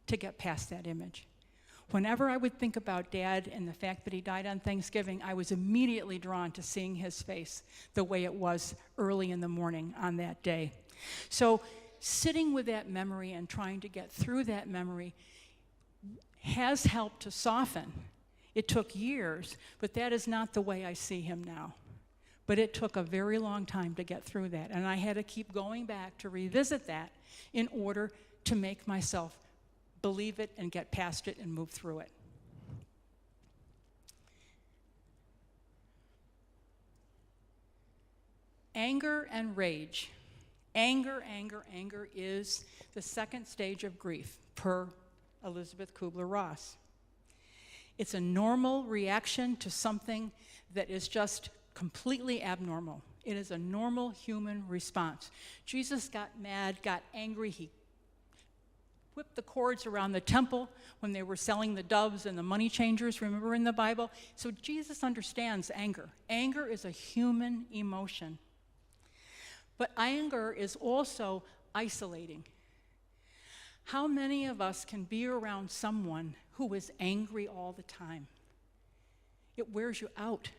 to get past that image. Whenever I would think about Dad and the fact that he died on Thanksgiving, I was immediately drawn to seeing his face the way it was early in the morning on that day. So sitting with that memory and trying to get through that memory has helped to soften. It took years, but that is not the way I see him now. But it took a very long time to get through that, and I had to keep going back to revisit that in order to make myself believe it and get past it and move through it. Anger and rage. Anger is the second stage of grief, per Elizabeth Kubler-Ross. It's a normal reaction to something that is just completely abnormal. It is a normal human response. Jesus got mad, got angry. He whipped the cords around the temple when they were selling the doves and the money changers, remember in the Bible? So Jesus understands anger. Anger is a human emotion. But anger is also isolating. How many of us can be around someone who is angry all the time? It wears you out.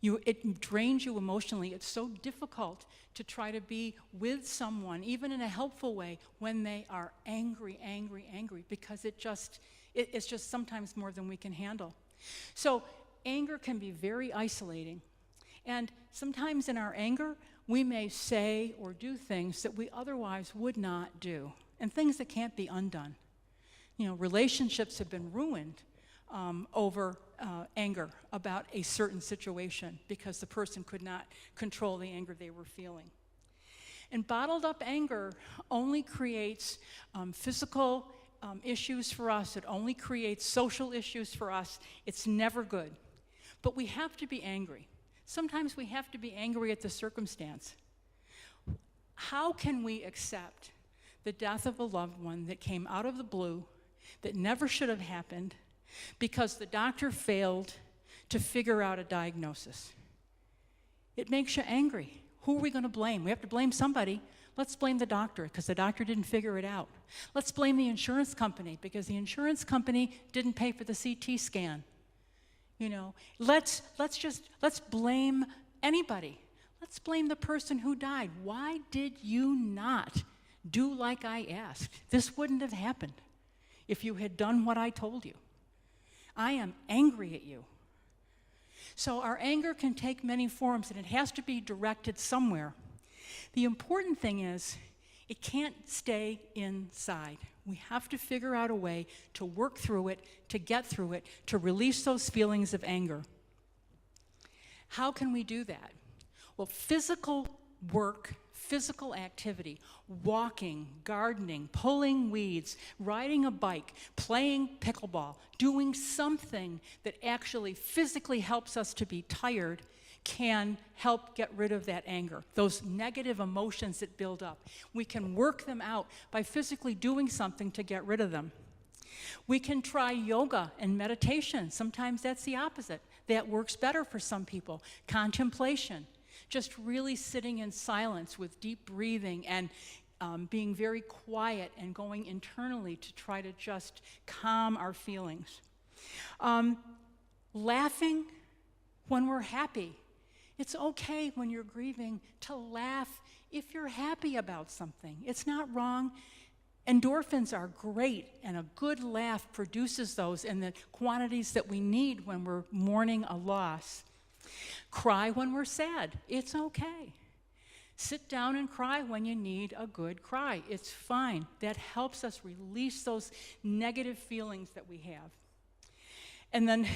It drains you emotionally. It's so difficult to try to be with someone, even in a helpful way, when they are angry, because it's just sometimes more than we can handle. So anger can be very isolating. And sometimes in our anger, we may say or do things that we otherwise would not do, and things that can't be undone. You know, relationships have been ruined over anger about a certain situation because the person could not control the anger they were feeling. And bottled up anger only creates physical issues for us. It only creates social issues for us. It's never good. But we have to be angry. Sometimes we have to be angry at the circumstance. How can we accept the death of a loved one that came out of the blue, that never should have happened, because the doctor failed to figure out a diagnosis? It makes you angry. Who are we going to blame? We have to blame somebody. Let's blame the doctor because the doctor didn't figure it out. Let's blame the insurance company because the insurance company didn't pay for the CT scan. You know, let's blame anybody. Let's blame the person who died. Why did you not do like I asked? This wouldn't have happened if you had done what I told you. I am angry at you. So our anger can take many forms, and it has to be directed somewhere. The important thing is, it can't stay inside. We have to figure out a way to work through it, to get through it, to release those feelings of anger. How can we do that? Well, physical work, physical activity, walking, gardening, pulling weeds, riding a bike, playing pickleball, doing something that actually physically helps us to be tired can help get rid of that anger, those negative emotions that build up. We can work them out by physically doing something to get rid of them. We can try yoga and meditation. Sometimes that's the opposite. That works better for some people. Contemplation, just really sitting in silence with deep breathing and being very quiet and going internally to try to just calm our feelings. Laughing when we're happy. It's okay when you're grieving to laugh if you're happy about something. It's not wrong. Endorphins are great, and a good laugh produces those in the quantities that we need when we're mourning a loss. Cry when we're sad. It's okay. Sit down and cry when you need a good cry. It's fine. That helps us release those negative feelings that we have. And then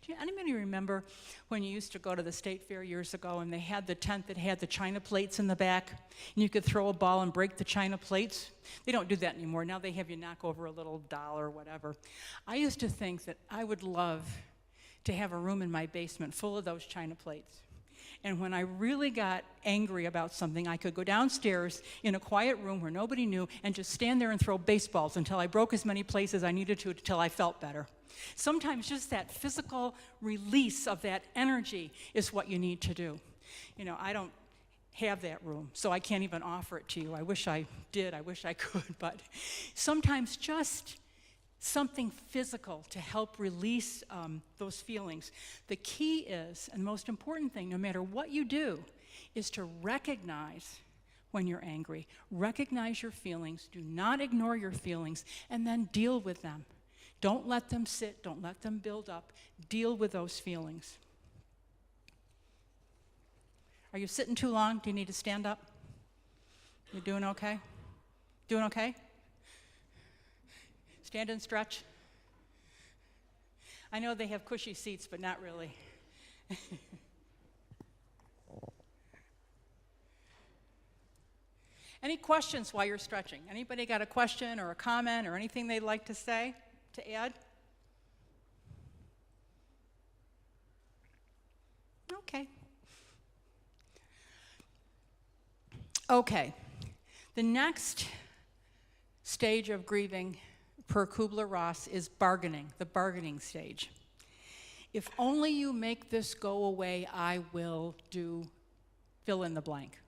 do anybody remember when you used to go to the state fair years ago and they had the tent that had the china plates in the back and you could throw a ball and break the china plates? They don't do that anymore. Now they have you knock over a little doll or whatever. I used to think that I would love to have a room in my basement full of those china plates. And when I really got angry about something, I could go downstairs in a quiet room where nobody knew and just stand there and throw baseballs until I broke as many places I needed to until I felt better. Sometimes just that physical release of that energy is what you need to do. You know, I don't have that room, so I can't even offer it to you. I wish I did, I wish I could, but sometimes just something physical to help release those feelings. The key is, and the most important thing, no matter what you do, is to recognize when you're angry. Recognize your feelings, do not ignore your feelings, and then deal with them. Don't let them sit, don't let them build up. Deal with those feelings. Are you sitting too long? Do you need to stand up? You doing okay? Doing okay? Stand and stretch. I know they have cushy seats, but not really. Any questions while you're stretching? Anybody got a question or a comment or anything they'd like to say, to add? Okay. Okay. The next stage of grieving per Kubler-Ross is bargaining, the bargaining stage. If only you make this go away, I will do fill in the blank.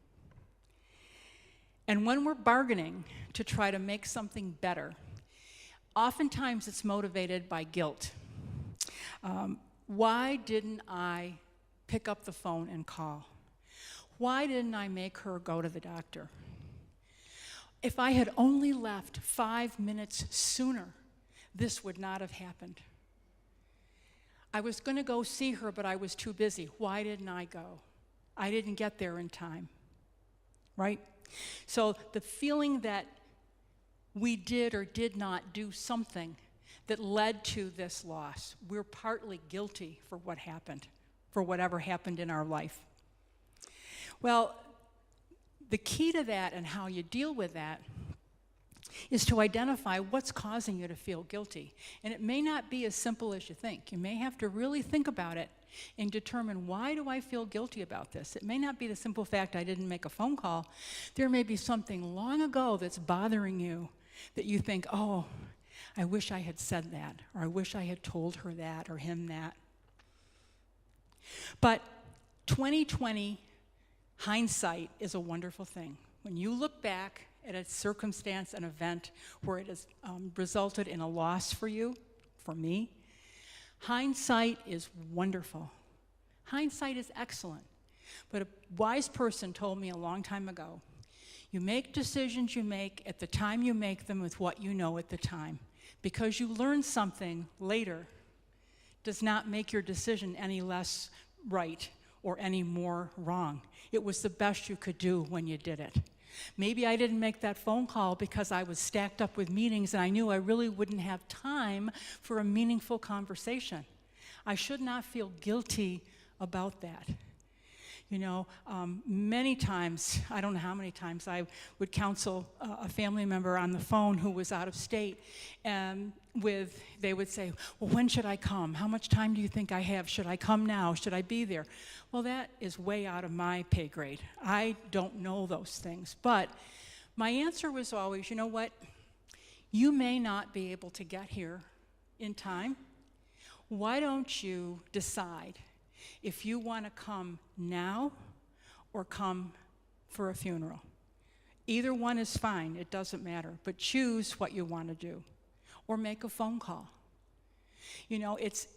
And when we're bargaining to try to make something better, oftentimes it's motivated by guilt. Why didn't I pick up the phone and call? Why didn't I make her go to the doctor? If I had only left 5 minutes sooner, this would not have happened. I was going to go see her, but I was too busy. Why didn't I go? I didn't get there in time, right? So the feeling that we did or did not do something that led to this loss, we're partly guilty for what happened, for whatever happened in our life. Well, the key to that and how you deal with that is to identify what's causing you to feel guilty. And it may not be as simple as you think. You may have to really think about it and determine, why do I feel guilty about this? It may not be the simple fact I didn't make a phone call. There may be something long ago that's bothering you that you think, oh, I wish I had said that, or I wish I had told her that or him that. But 2020 hindsight is a wonderful thing. When you look back at a circumstance, an event where it has resulted in a loss for you, for me, hindsight is wonderful. Hindsight is excellent. But a wise person told me a long time ago, you make decisions you make at the time you make them with what you know at the time. Because you learn something later does not make your decision any less right or any more wrong. It was the best you could do when you did it. Maybe I didn't make that phone call because I was stacked up with meetings and I knew I really wouldn't have time for a meaningful conversation. I should not feel guilty about that. You know, many times, I don't know how many times, I would counsel a family member on the phone who was out of state, and they would say, well, when should I come? How much time do you think I have? Should I come now? Should I be there? Well, that is way out of my pay grade. I don't know those things. But my answer was always, you know what? You may not be able to get here in time. Why don't you decide if you want to come now or come for a funeral? Either one is fine, it doesn't matter, but choose what you want to do, or make a phone call. You know, it's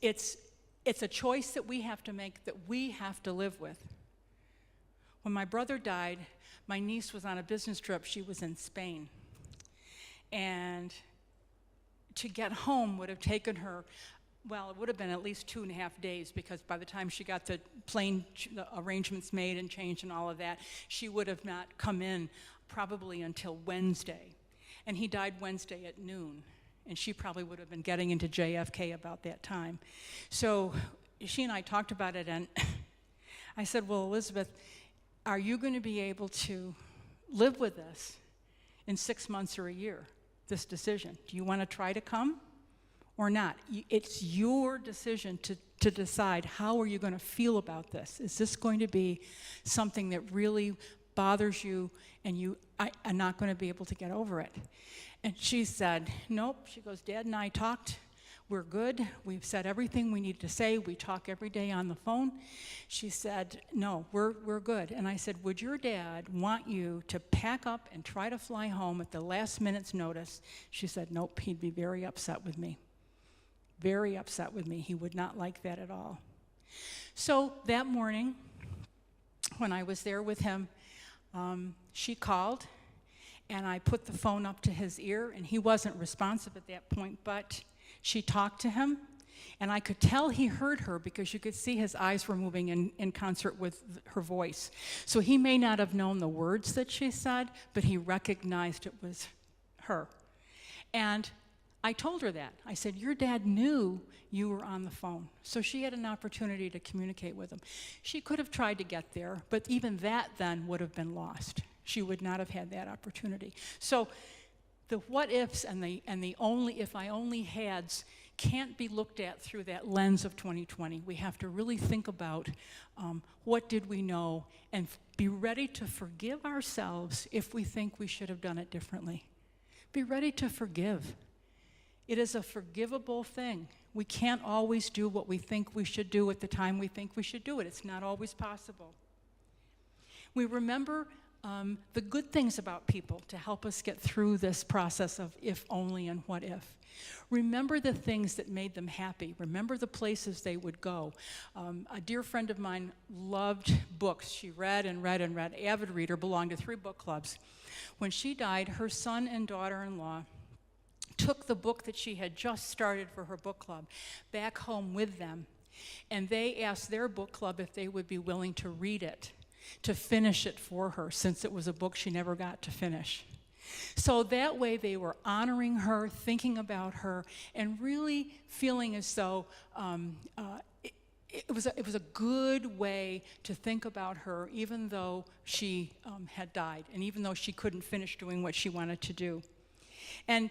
a choice that we have to make, that we have to live with. When my brother died, my niece was on a business trip. She was in Spain, and to get home would have taken her, well, it would have been at least 2.5 days, because by the time she got the plane the arrangements made and changed and all of that, she would have not come in probably until Wednesday. And he died Wednesday at noon, and she probably would have been getting into JFK about that time. So she and I talked about it, and I said, well, Elizabeth, are you going to be able to live with this in 6 months or a year, this decision? Do you want to try to come? or not. It's your decision to decide, how are you going to feel about this? Is this going to be something that really bothers you and you are not going to be able to get over it? And she said, nope. She goes, Dad and I talked. We're good. We've said everything we need to say. We talk every day on the phone. She said, no, we're good. And I said, would your dad want you to pack up and try to fly home at the last minute's notice? She said, nope, he'd be very upset with me. Very upset with me. He would not like that at all. So that morning, when I was there with him, she called, and I put the phone up to his ear, and he wasn't responsive at that point, but she talked to him, and I could tell he heard her because you could see his eyes were moving in concert with her voice. So he may not have known the words that she said, but he recognized it was her. And I told her that. I said, your dad knew you were on the phone. So she had an opportunity to communicate with him. She could have tried to get there, but even that then would have been lost. She would not have had that opportunity. So the what ifs and the only if I only hads can't be looked at through that lens of 2020. We have to really think about what did we know and be ready to forgive ourselves if we think we should have done it differently. Be ready to forgive. It is a forgivable thing. We can't always do what we think we should do at the time we think we should do it. It's not always possible. We remember the good things about people to help us get through this process of if only and what if. Remember the things that made them happy. Remember the places they would go. A dear friend of mine loved books. She read and read and read. Avid reader, belonged to 3 book clubs. When she died, her son and daughter-in-law took the book that she had just started for her book club back home with them, and they asked their book club if they would be willing to read it, to finish it for her, since it was a book she never got to finish. So that way they were honoring her, thinking about her, and really feeling as though it was a good way to think about her, even though she had died, and even though she couldn't finish doing what she wanted to do. And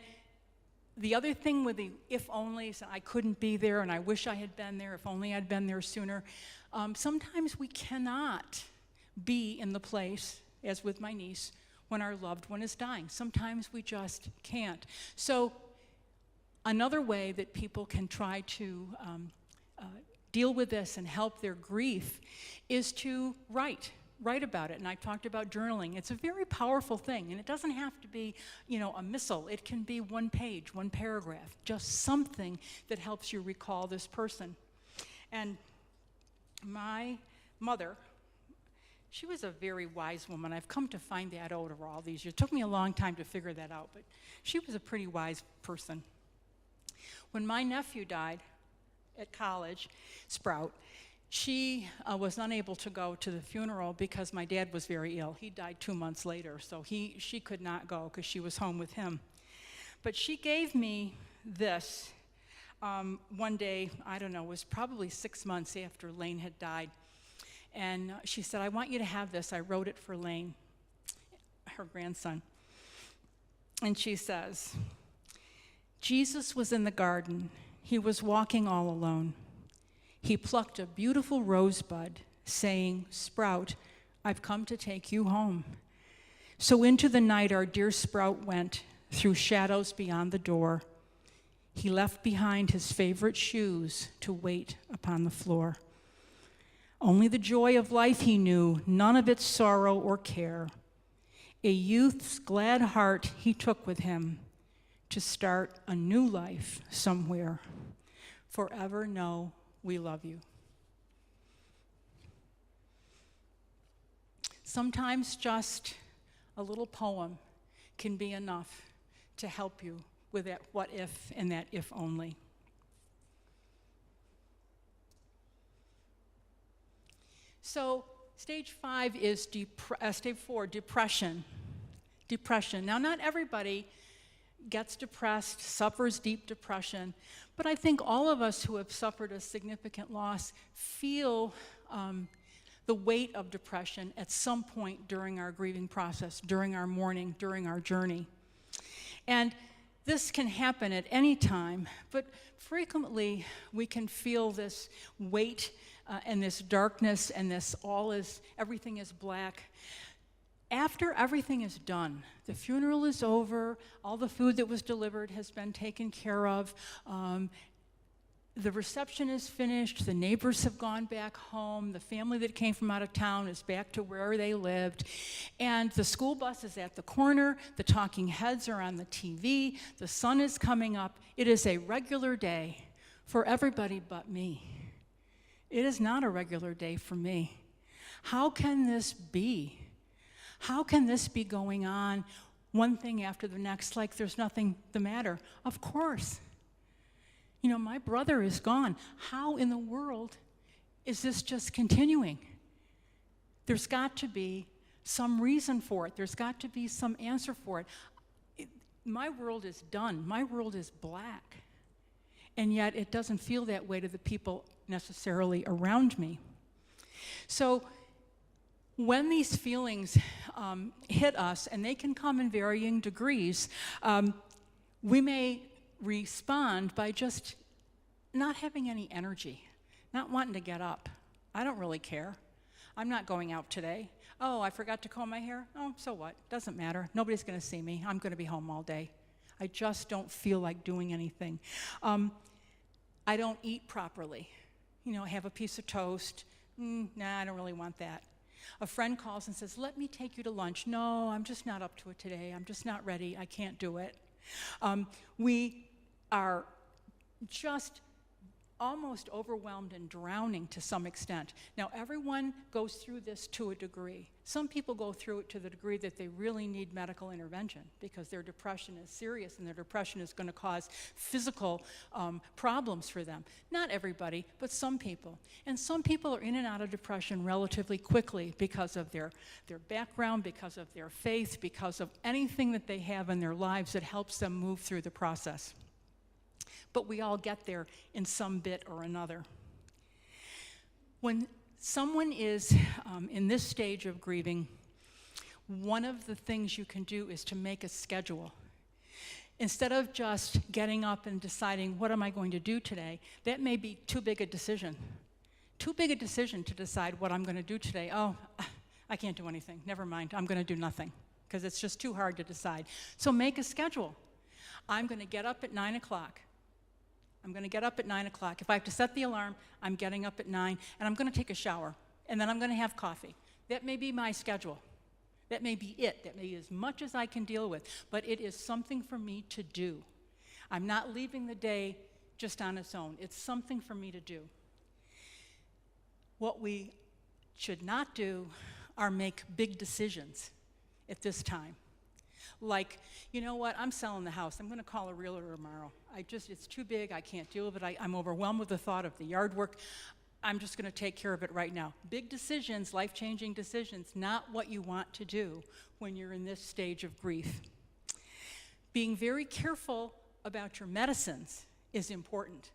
the other thing with the if onlys, I couldn't be there, and I wish I had been there, if only I'd been there sooner. Sometimes we cannot be in the place, as with my niece, when our loved one is dying. Sometimes we just can't. So another way that people can try to deal with this and help their grief is to write about it. And I talked about journaling. It's a very powerful thing, and it doesn't have to be, a missal. It can be 1 page, 1 paragraph, just something that helps you recall this person. And my mother, she was a very wise woman. I've come to find that out over all these years. It took me a long time to figure that out, but she was a pretty wise person. When my nephew died at college, Sprout, she was unable to go to the funeral because my dad was very ill. He died 2 months later, so she could not go because she was home with him. But she gave me this one day, I don't know, it was probably 6 months after Lane had died. And she said, I want you to have this. I wrote it for Lane, her grandson. And she says, Jesus was in the garden. He was walking all alone. He plucked a beautiful rosebud, saying, Sprout, I've come to take you home. So into the night our dear Sprout went, through shadows beyond the door. He left behind his favorite shoes to wait upon the floor. Only the joy of life he knew, none of its sorrow or care. A youth's glad heart he took with him to start a new life somewhere. Forever know we love you. Sometimes just a little poem can be enough to help you with that what if and that if only. So stage 5 is stage 4, depression. Depression. Now, not everybody gets depressed, suffers deep depression, but I think all of us who have suffered a significant loss feel the weight of depression at some point during our grieving process, during our mourning, during our journey. And this can happen at any time, but frequently we can feel this weight and this darkness and everything is black. After everything is done, the funeral is over, all the food that was delivered has been taken care of, the reception is finished, the neighbors have gone back home, the family that came from out of town is back to where they lived, and the school bus is at the corner, the talking heads are on the TV, the sun is coming up. It is a regular day for everybody but me. It is not a regular day for me. How can this be? How can this be going on, one thing after the next, like there's nothing the matter? Of course. You know, my brother is gone. How in the world is this just continuing? There's got to be some reason for it. There's got to be some answer for it. My world is done. My world is black. And yet it doesn't feel that way to the people necessarily around me. So when these feelings hit us, and they can come in varying degrees, we may respond by just not having any energy, not wanting to get up. I don't really care. I'm not going out today. Oh, I forgot to comb my hair. Oh, so what? Doesn't matter. Nobody's going to see me. I'm going to be home all day. I just don't feel like doing anything. I don't eat properly. You know, have a piece of toast. Nah, I don't really want that. A friend calls and says, let me take you to lunch. No, I'm just not up to it today. I'm just not ready. I can't do it. We are just almost overwhelmed and drowning to some extent. Now, everyone goes through this to a degree. Some people go through it to the degree that they really need medical intervention because their depression is serious and their depression is going to cause physical problems for them. Not everybody, but some people. And some people are in and out of depression relatively quickly because of their background, because of their faith, because of anything that they have in their lives that helps them move through the process. But we all get there in some bit or another. When someone is in this stage of grieving, one of the things you can do is to make a schedule. Instead of just getting up and deciding, what am I going to do today? That may be too big a decision. Too big a decision to decide what I'm going to do today. Oh, I can't do anything. Never mind. I'm going to do nothing because it's just too hard to decide. So make a schedule. I'm going to get up at 9 o'clock. I'm going to get up at 9 o'clock. If I have to set the alarm, I'm getting up at 9, and I'm going to take a shower, and then I'm going to have coffee. That may be my schedule. That may be it. That may be as much as I can deal with, but it is something for me to do. I'm not leaving the day just on its own. It's something for me to do. What we should not do are make big decisions at this time. Like, you know what, I'm selling the house. I'm going to call a realtor tomorrow. It's too big. I can't deal with it. I'm overwhelmed with the thought of the yard work. I'm just going to take care of it right now. Big decisions, life-changing decisions, not what you want to do when you're in this stage of grief. Being very careful about your medicines is important.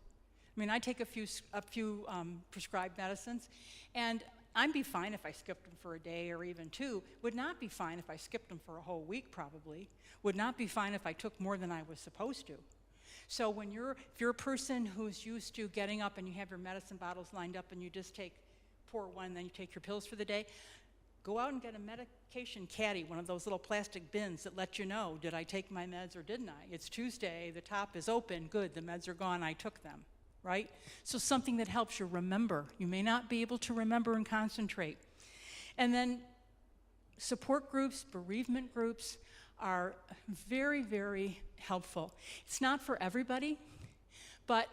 I mean, I take a few prescribed medicines, and I'd be fine if I skipped them for a day or even two. Would not be fine if I skipped them for a whole week, probably. Would not be fine if I took more than I was supposed to. So if you're a person who's used to getting up and you have your medicine bottles lined up and you just pour one, then you take your pills for the day, go out and get a medication caddy, one of those little plastic bins that let you know, did I take my meds or didn't I? It's Tuesday, the top is open, good, the meds are gone, I took them. Right? So something that helps you remember. You may not be able to remember and concentrate. And then support groups, bereavement groups are very, very helpful. It's not for everybody, but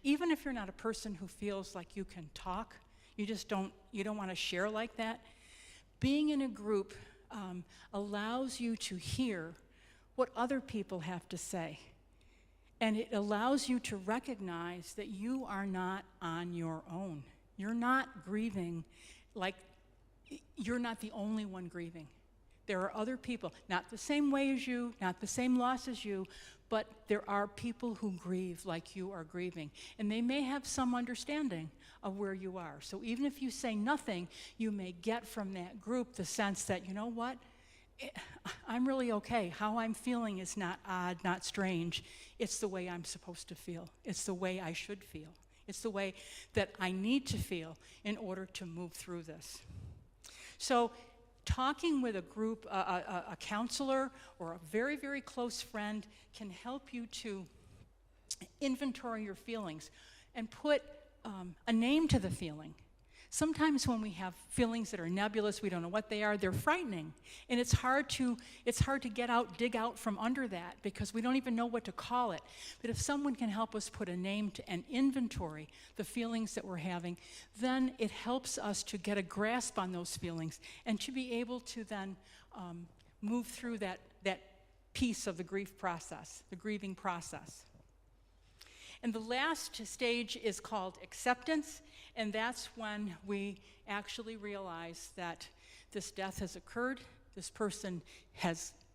even if you're not a person who feels like you can talk, you don't want to share like that, being in a group allows you to hear what other people have to say. And it allows you to recognize that you are not on your own. You're not grieving you're not the only one grieving. There are other people, not the same way as you, not the same loss as you, but there are people who grieve like you are grieving. And they may have some understanding of where you are. So even if you say nothing, you may get from that group the sense that, you know what, I'm really okay. How I'm feeling is not odd, not strange. It's the way I'm supposed to feel. It's the way I should feel. It's the way that I need to feel in order to move through this. So talking with a group, a counselor or a very, very close friend can help you to inventory your feelings and put a name to the feeling. Sometimes when we have feelings that are nebulous, we don't know what they are, they're frightening. And it's hard to dig out from under that because we don't even know what to call it. But if someone can help us put a name to and inventory the feelings that we're having, then it helps us to get a grasp on those feelings and to be able to then move through that piece of the grief process, the grieving process. And the last stage is called acceptance, and that's when we actually realize that this death has occurred, this person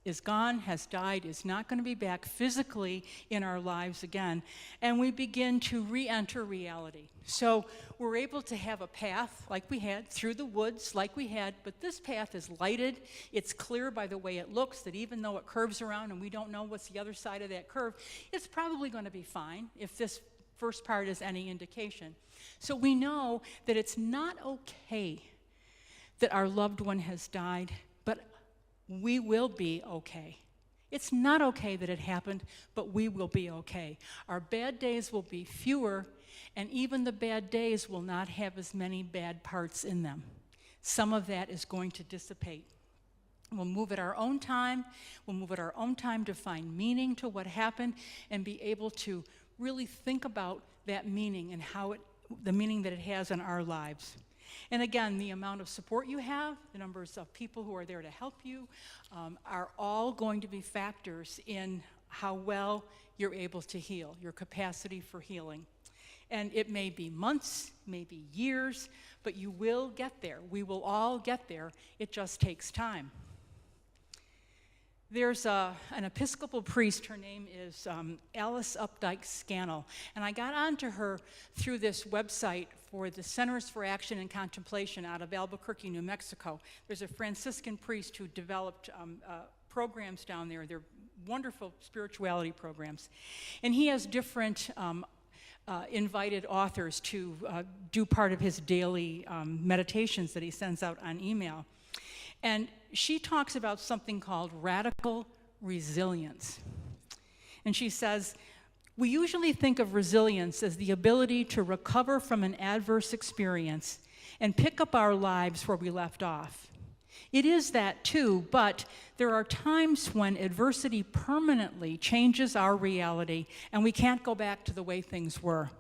is gone, has died, is not going to be back physically in our lives again, and we begin to re-enter reality. So we're able to have a path like we had, through the woods like we had, but this path is lighted, it's clear by the way it looks that even though it curves around and we don't know what's the other side of that curve, it's probably going to be fine if this first part is any indication. So we know that it's not okay that our loved one has died, but we will be okay. It's not okay that it happened, but we will be okay. Our bad days will be fewer, and even the bad days will not have as many bad parts in them. Some of that is going to dissipate. We'll move at our own time. We'll move at our own time to find meaning to what happened and be able to really think about that meaning and the meaning that it has in our lives. And again, the amount of support you have, the numbers of people who are there to help you, are all going to be factors in how well you're able to heal, your capacity for healing. And it may be months, maybe years, but you will get there. We will all get there. It just takes time. There's an Episcopal priest, her name is Alice Updike Scannell, and I got onto her through this website for the Centers for Action and Contemplation out of Albuquerque, New Mexico. There's a Franciscan priest who developed programs down there. They're wonderful spirituality programs. And he has different invited authors to do part of his daily meditations that he sends out on email. And she talks about something called radical resilience. And she says, we usually think of resilience as the ability to recover from an adverse experience and pick up our lives where we left off. It is that too, but there are times when adversity permanently changes our reality and we can't go back to the way things were.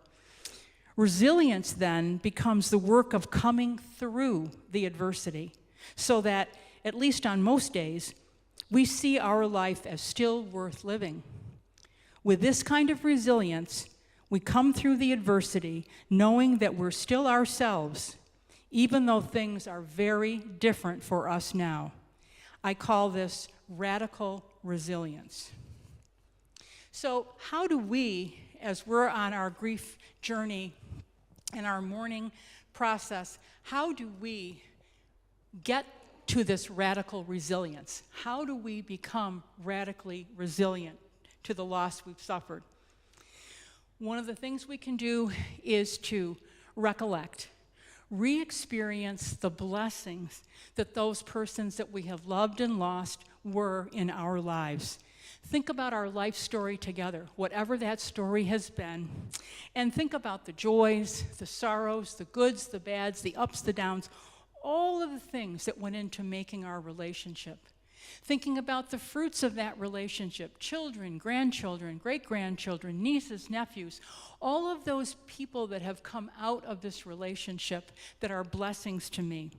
Resilience then becomes the work of coming through the adversity, so that, at least on most days, we see our life as still worth living. With this kind of resilience, we come through the adversity knowing that we're still ourselves, even though things are very different for us now. I call this radical resilience. So how do we, as we're on our grief journey and our mourning process, how do we get to this radical resilience? How do we become radically resilient to the loss we've suffered? One of the things we can do is to recollect, re-experience the blessings that those persons that we have loved and lost were in our lives. Think about our life story together, whatever that story has been, and think about the joys, the sorrows, the goods, the bads, the ups, the downs, all of the things that went into making our relationship. Thinking about the fruits of that relationship, children, grandchildren, great-grandchildren, nieces, nephews, all of those people that have come out of this relationship that are blessings to me.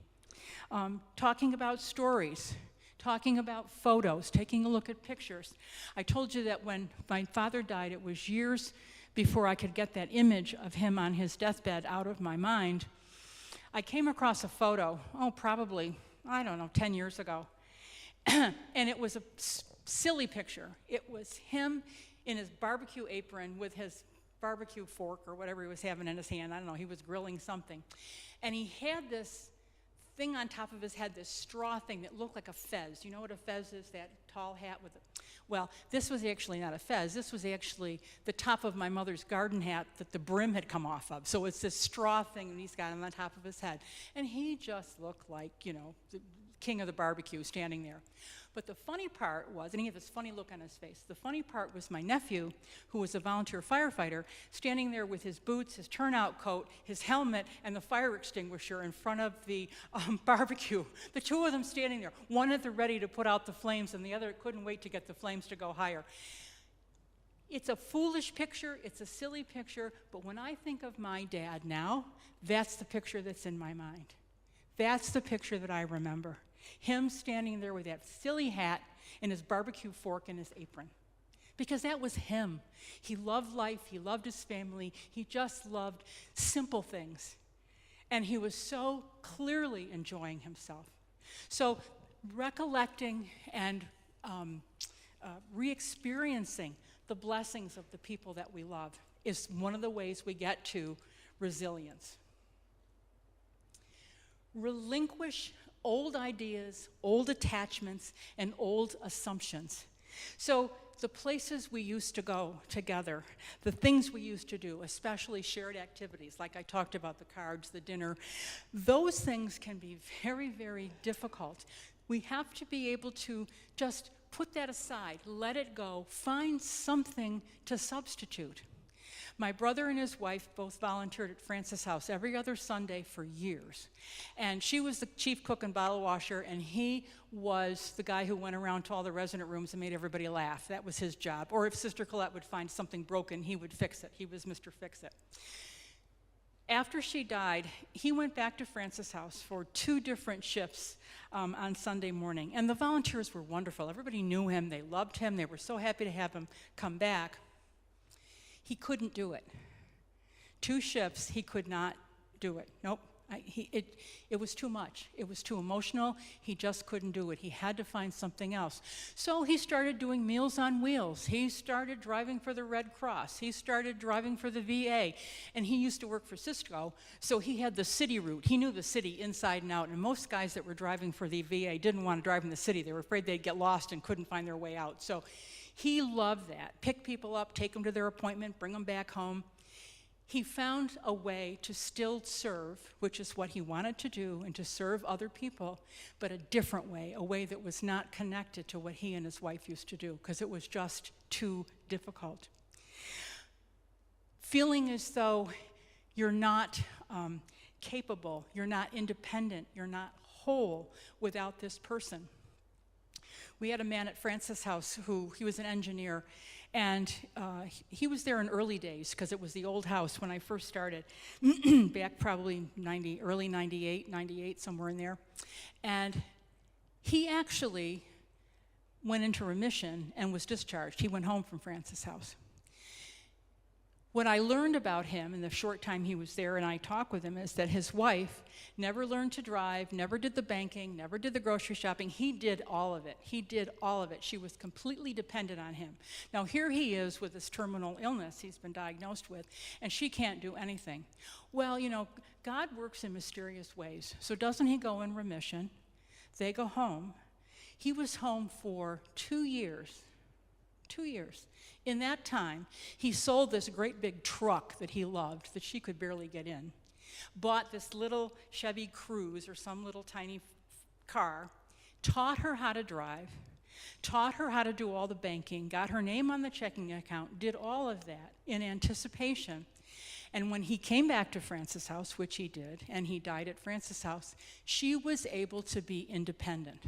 Talking about stories, talking about photos, taking a look at pictures. I told you that when my father died, it was years before I could get that image of him on his deathbed out of my mind. I came across a photo, probably, 10 years ago. And it was a silly picture. It was him in his barbecue apron with his barbecue fork or whatever he was having in his hand. I don't know, he was grilling something. And he had this thing on top of his head, this straw thing that looked like a fez. You know what a fez is? That tall hat with a... Well, this was actually not a fez. This was actually the top of my mother's garden hat that the brim had come off of. So it's this straw thing that he's got on the top of his head. And he just looked like, you know, the king of the barbecue standing there. But the funny part was, and he had this funny look on his face, the funny part was my nephew, who was a volunteer firefighter, standing there with his boots, his turnout coat, his helmet, and the fire extinguisher in front of the barbecue. The two of them standing there, one at the ready to put out the flames, and the other couldn't wait to get the flames to go higher. It's a foolish picture, it's a silly picture, but when I think of my dad now, that's the picture that's in my mind. That's the picture that I remember. Him standing there with that silly hat and his barbecue fork and his apron. Because that was him. He loved life, he loved his family, he just loved simple things. And he was so clearly enjoying himself. So recollecting and re-experiencing the blessings of the people that we love is one of the ways we get to resilience. Relinquish old ideas, old attachments, and old assumptions. So the places we used to go together, the things we used to do, especially shared activities, like I talked about, the cards, the dinner, those things can be very, very difficult. We have to be able to just put that aside, let it go, find something to substitute. My brother and his wife both volunteered at Francis House every other Sunday for years. And she was the chief cook and bottle washer, and he was the guy who went around to all the resident rooms and made everybody laugh. That was his job. Or if Sister Colette would find something broken, he would fix it. He was Mr. Fix-It. After she died, he went back to Francis House for 2 different shifts on Sunday morning. And the volunteers were wonderful. Everybody knew him. They loved him. They were so happy to have him come back. He couldn't do it. 2 shifts, he could not do it. Nope. It was too much. It was too emotional. He just couldn't do it. He had to find something else. So he started doing Meals on Wheels. He started driving for the Red Cross. He started driving for the VA. And he used to work for Cisco, so he had the city route. He knew the city inside and out. And most guys that were driving for the VA didn't want to drive in the city. They were afraid they'd get lost and couldn't find their way out. So he loved that. Pick people up, take them to their appointment, bring them back home. He found a way to still serve, which is what he wanted to do, and to serve other people, but a different way, a way that was not connected to what he and his wife used to do, because it was just too difficult. Feeling as though you're not capable, you're not independent, you're not whole without this person. We had a man at Francis House he was an engineer, and he was there in early days because it was the old house when I first started, back probably early 98, somewhere in there. And he actually went into remission and was discharged. He went home from Francis House. What I learned about him in the short time he was there, and I talked with him, is that his wife never learned to drive, never did the banking, never did the grocery shopping. He did all of it. He did all of it. She was completely dependent on him. Now here he is with this terminal illness he's been diagnosed with, and she can't do anything. Well, you know, God works in mysterious ways. So doesn't he go in remission? They go home. He was home for 2 years. 2 years. In that time, he sold this great big truck that he loved that she could barely get in, bought this little Chevy Cruze or some little tiny car, taught her how to drive, taught her how to do all the banking, got her name on the checking account, did all of that in anticipation. And when he came back to Francis House, which he did, and he died at Francis House, she was able to be independent.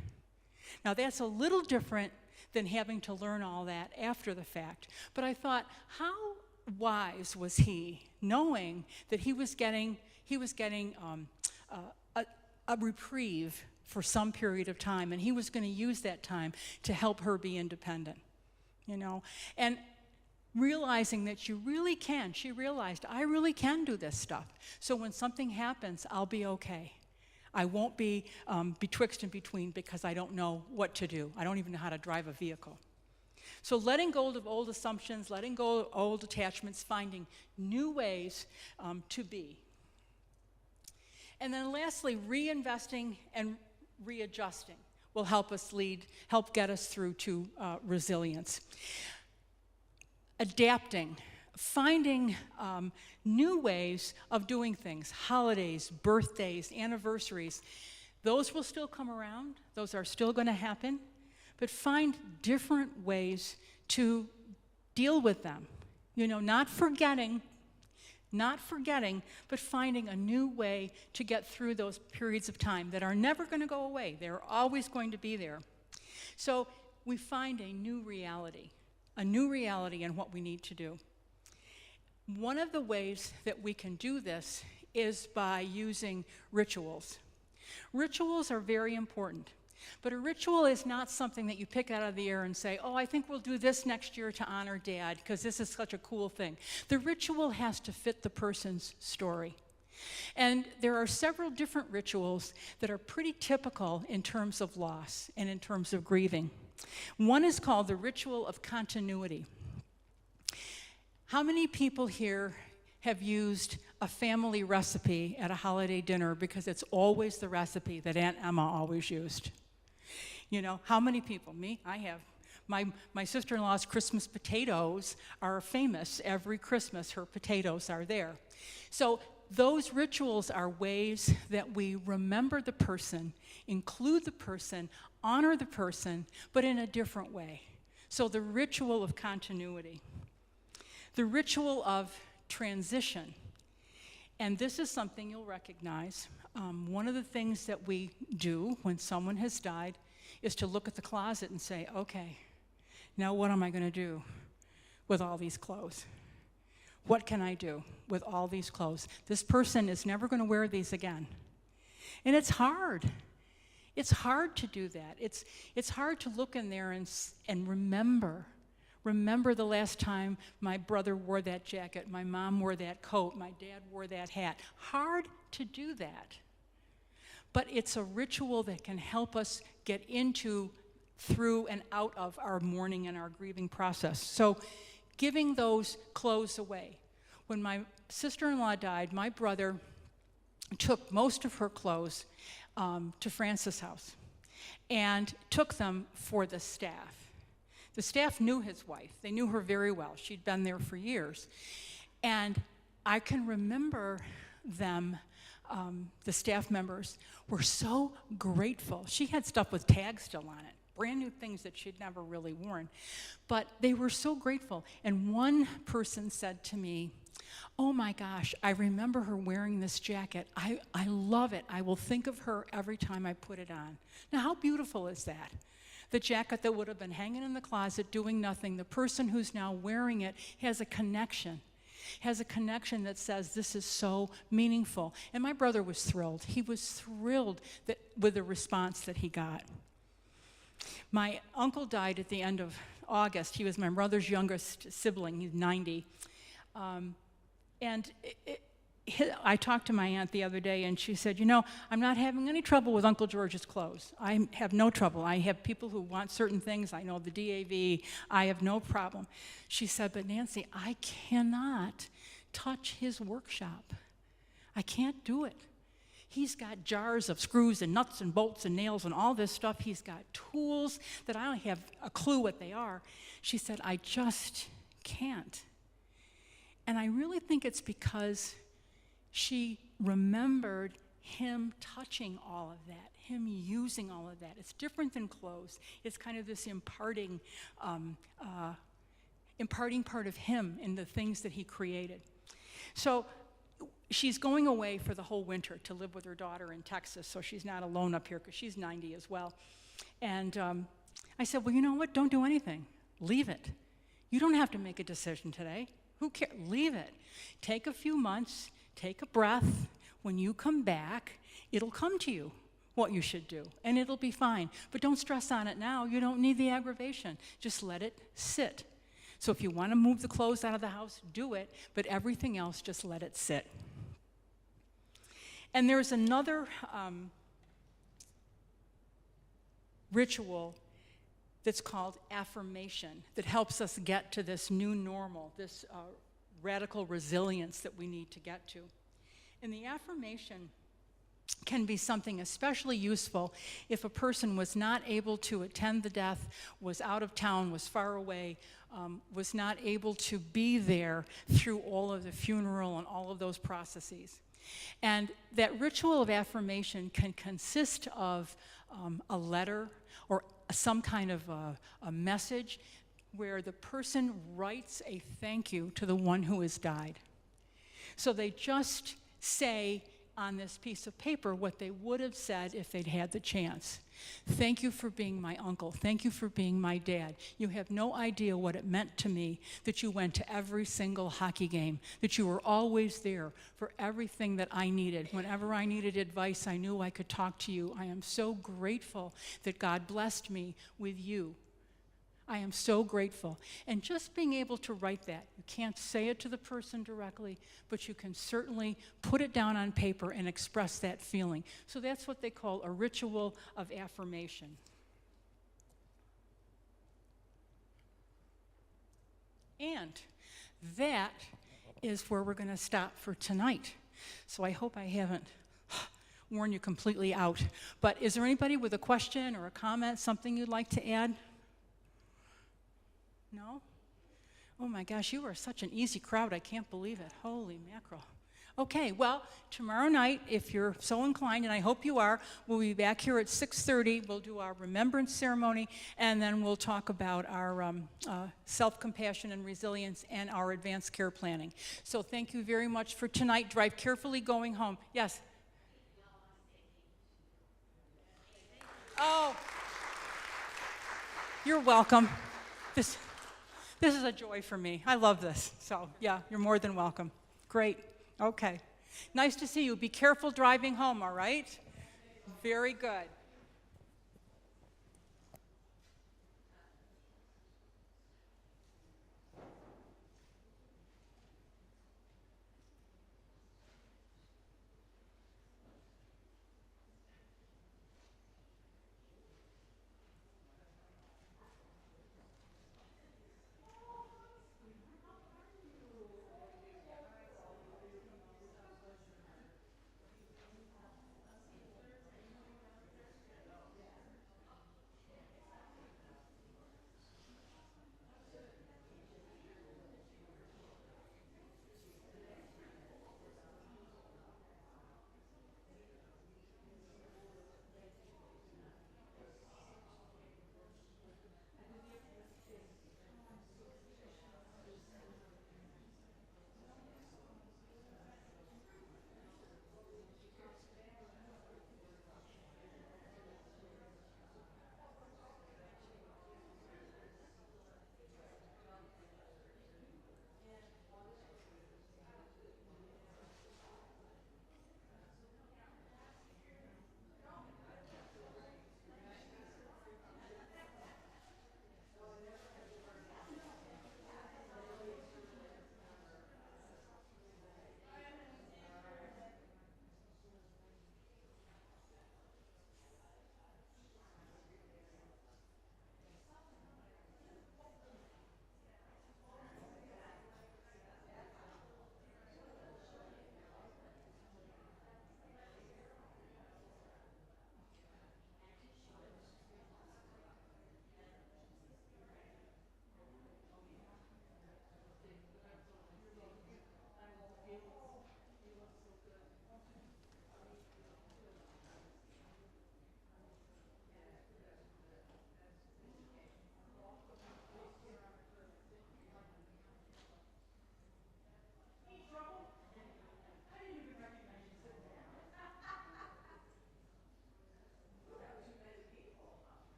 Now that's a little different than having to learn all that after the fact. But I thought, how wise was he, knowing that he was getting a reprieve for some period of time, and he was going to use that time to help her be independent, you know? And realizing that you really can, she realized, I really can do this stuff. So when something happens, I'll be okay. I won't be betwixt and between because I don't know what to do. I don't even know how to drive a vehicle. So letting go of old assumptions, letting go of old attachments, finding new ways to be. And then lastly, reinvesting and readjusting will help get us through to resilience. Adapting, finding new ways of doing things, holidays, birthdays, anniversaries, those will still come around, those are still going to happen, but find different ways to deal with them. You know, not forgetting, but finding a new way to get through those periods of time that are never going to go away. They're always going to be there. So we find a new reality in what we need to do. One of the ways that we can do this is by using rituals. Rituals are very important. But a ritual is not something that you pick out of the air and say, oh, I think we'll do this next year to honor Dad because this is such a cool thing. The ritual has to fit the person's story. And there are several different rituals that are pretty typical in terms of loss and in terms of grieving. One is called the ritual of continuity. How many people here have used a family recipe at a holiday dinner because it's always the recipe that Aunt Emma always used? You know, how many people? Me? I have. My sister-in-law's Christmas potatoes are famous. Every Christmas, her potatoes are there. So those rituals are ways that we remember the person, include the person, honor the person, but in a different way. So the ritual of continuity. The ritual of transition. And this is something you'll recognize. One of the things that we do when someone has died is to look at the closet and say, okay, now what am I going to do with all these clothes? What can I do with all these clothes? This person is never going to wear these again. And it's hard. It's hard to do that. It's hard to look in there and remember the last time my brother wore that jacket, my mom wore that coat, my dad wore that hat. Hard to do that. But it's a ritual that can help us get into, through, and out of our mourning and our grieving process. So giving those clothes away. When my sister-in-law died, my brother took most of her clothes to Francis' house and took them for the staff. The staff knew his wife. They knew her very well. She'd been there for years. And I can remember them, the staff members, were so grateful. She had stuff with tags still on it, brand new things that she'd never really worn. But they were so grateful. And one person said to me, oh my gosh, I remember her wearing this jacket. I love it. I will think of her every time I put it on. Now, how beautiful is that? The jacket that would have been hanging in the closet doing nothing, the person who's now wearing it has a connection that says this is so meaningful. And my brother was thrilled. He was thrilled with the response that he got. My uncle died at the end of August. He was my mother's youngest sibling. He's 90. I talked to my aunt the other day, and she said, you know, I'm not having any trouble with Uncle George's clothes. I have no trouble. I have people who want certain things. I know the DAV. I have no problem. She said, but Nancy, I cannot touch his workshop. I can't do it. He's got jars of screws and nuts and bolts and nails and all this stuff. He's got tools that I don't have a clue what they are. She said, I just can't. And I really think it's because she remembered him touching all of that, him using all of that. It's different than clothes. It's kind of this imparting part of him in the things that he created. So she's going away for the whole winter to live with her daughter in Texas, so she's not alone up here because she's 90 as well. And I said, well, you know what? Don't do anything. Leave it. You don't have to make a decision today. Who cares? Leave it. Take a few months. Take a breath. When you come back, it'll come to you what you should do, and it'll be fine. But don't stress on it now. You don't need the aggravation. Just let it sit. So if you want to move the clothes out of the house, do it, but everything else, just let it sit. And there's another ritual that's called affirmation that helps us get to this new normal, this radical resilience that we need to get to. And the affirmation can be something especially useful if a person was not able to attend the death, was out of town, was far away, was not able to be there through all of the funeral and all of those processes. And that ritual of affirmation can consist of a letter or some kind of a message where the person writes a thank you to the one who has died. So they just say on this piece of paper what they would have said if they'd had the chance. Thank you for being my uncle. Thank you for being my dad. You have no idea what it meant to me that you went to every single hockey game, that you were always there for everything that I needed. Whenever I needed advice, I knew I could talk to you. I am so grateful that God blessed me with you. I am so grateful. And just being able to write that, you can't say it to the person directly, but you can certainly put it down on paper and express that feeling. So that's what they call a ritual of affirmation. And that is where we're going to stop for tonight. So I hope I haven't worn you completely out. But is there anybody with a question or a comment, something you'd like to add? No? Oh my gosh, you are such an easy crowd. I can't believe it. Holy mackerel. Okay, well, tomorrow night, if you're so inclined, and I hope you are, we'll be back here at 6:30. We'll do our remembrance ceremony, and then we'll talk about our self-compassion and resilience and our advanced care planning. So thank you very much for tonight. Drive carefully going home. Yes? Oh, you're welcome. This is a joy for me. I love this. So, yeah, you're more than welcome. Great. Okay. Nice to see you. Be careful driving home, all right? Very good.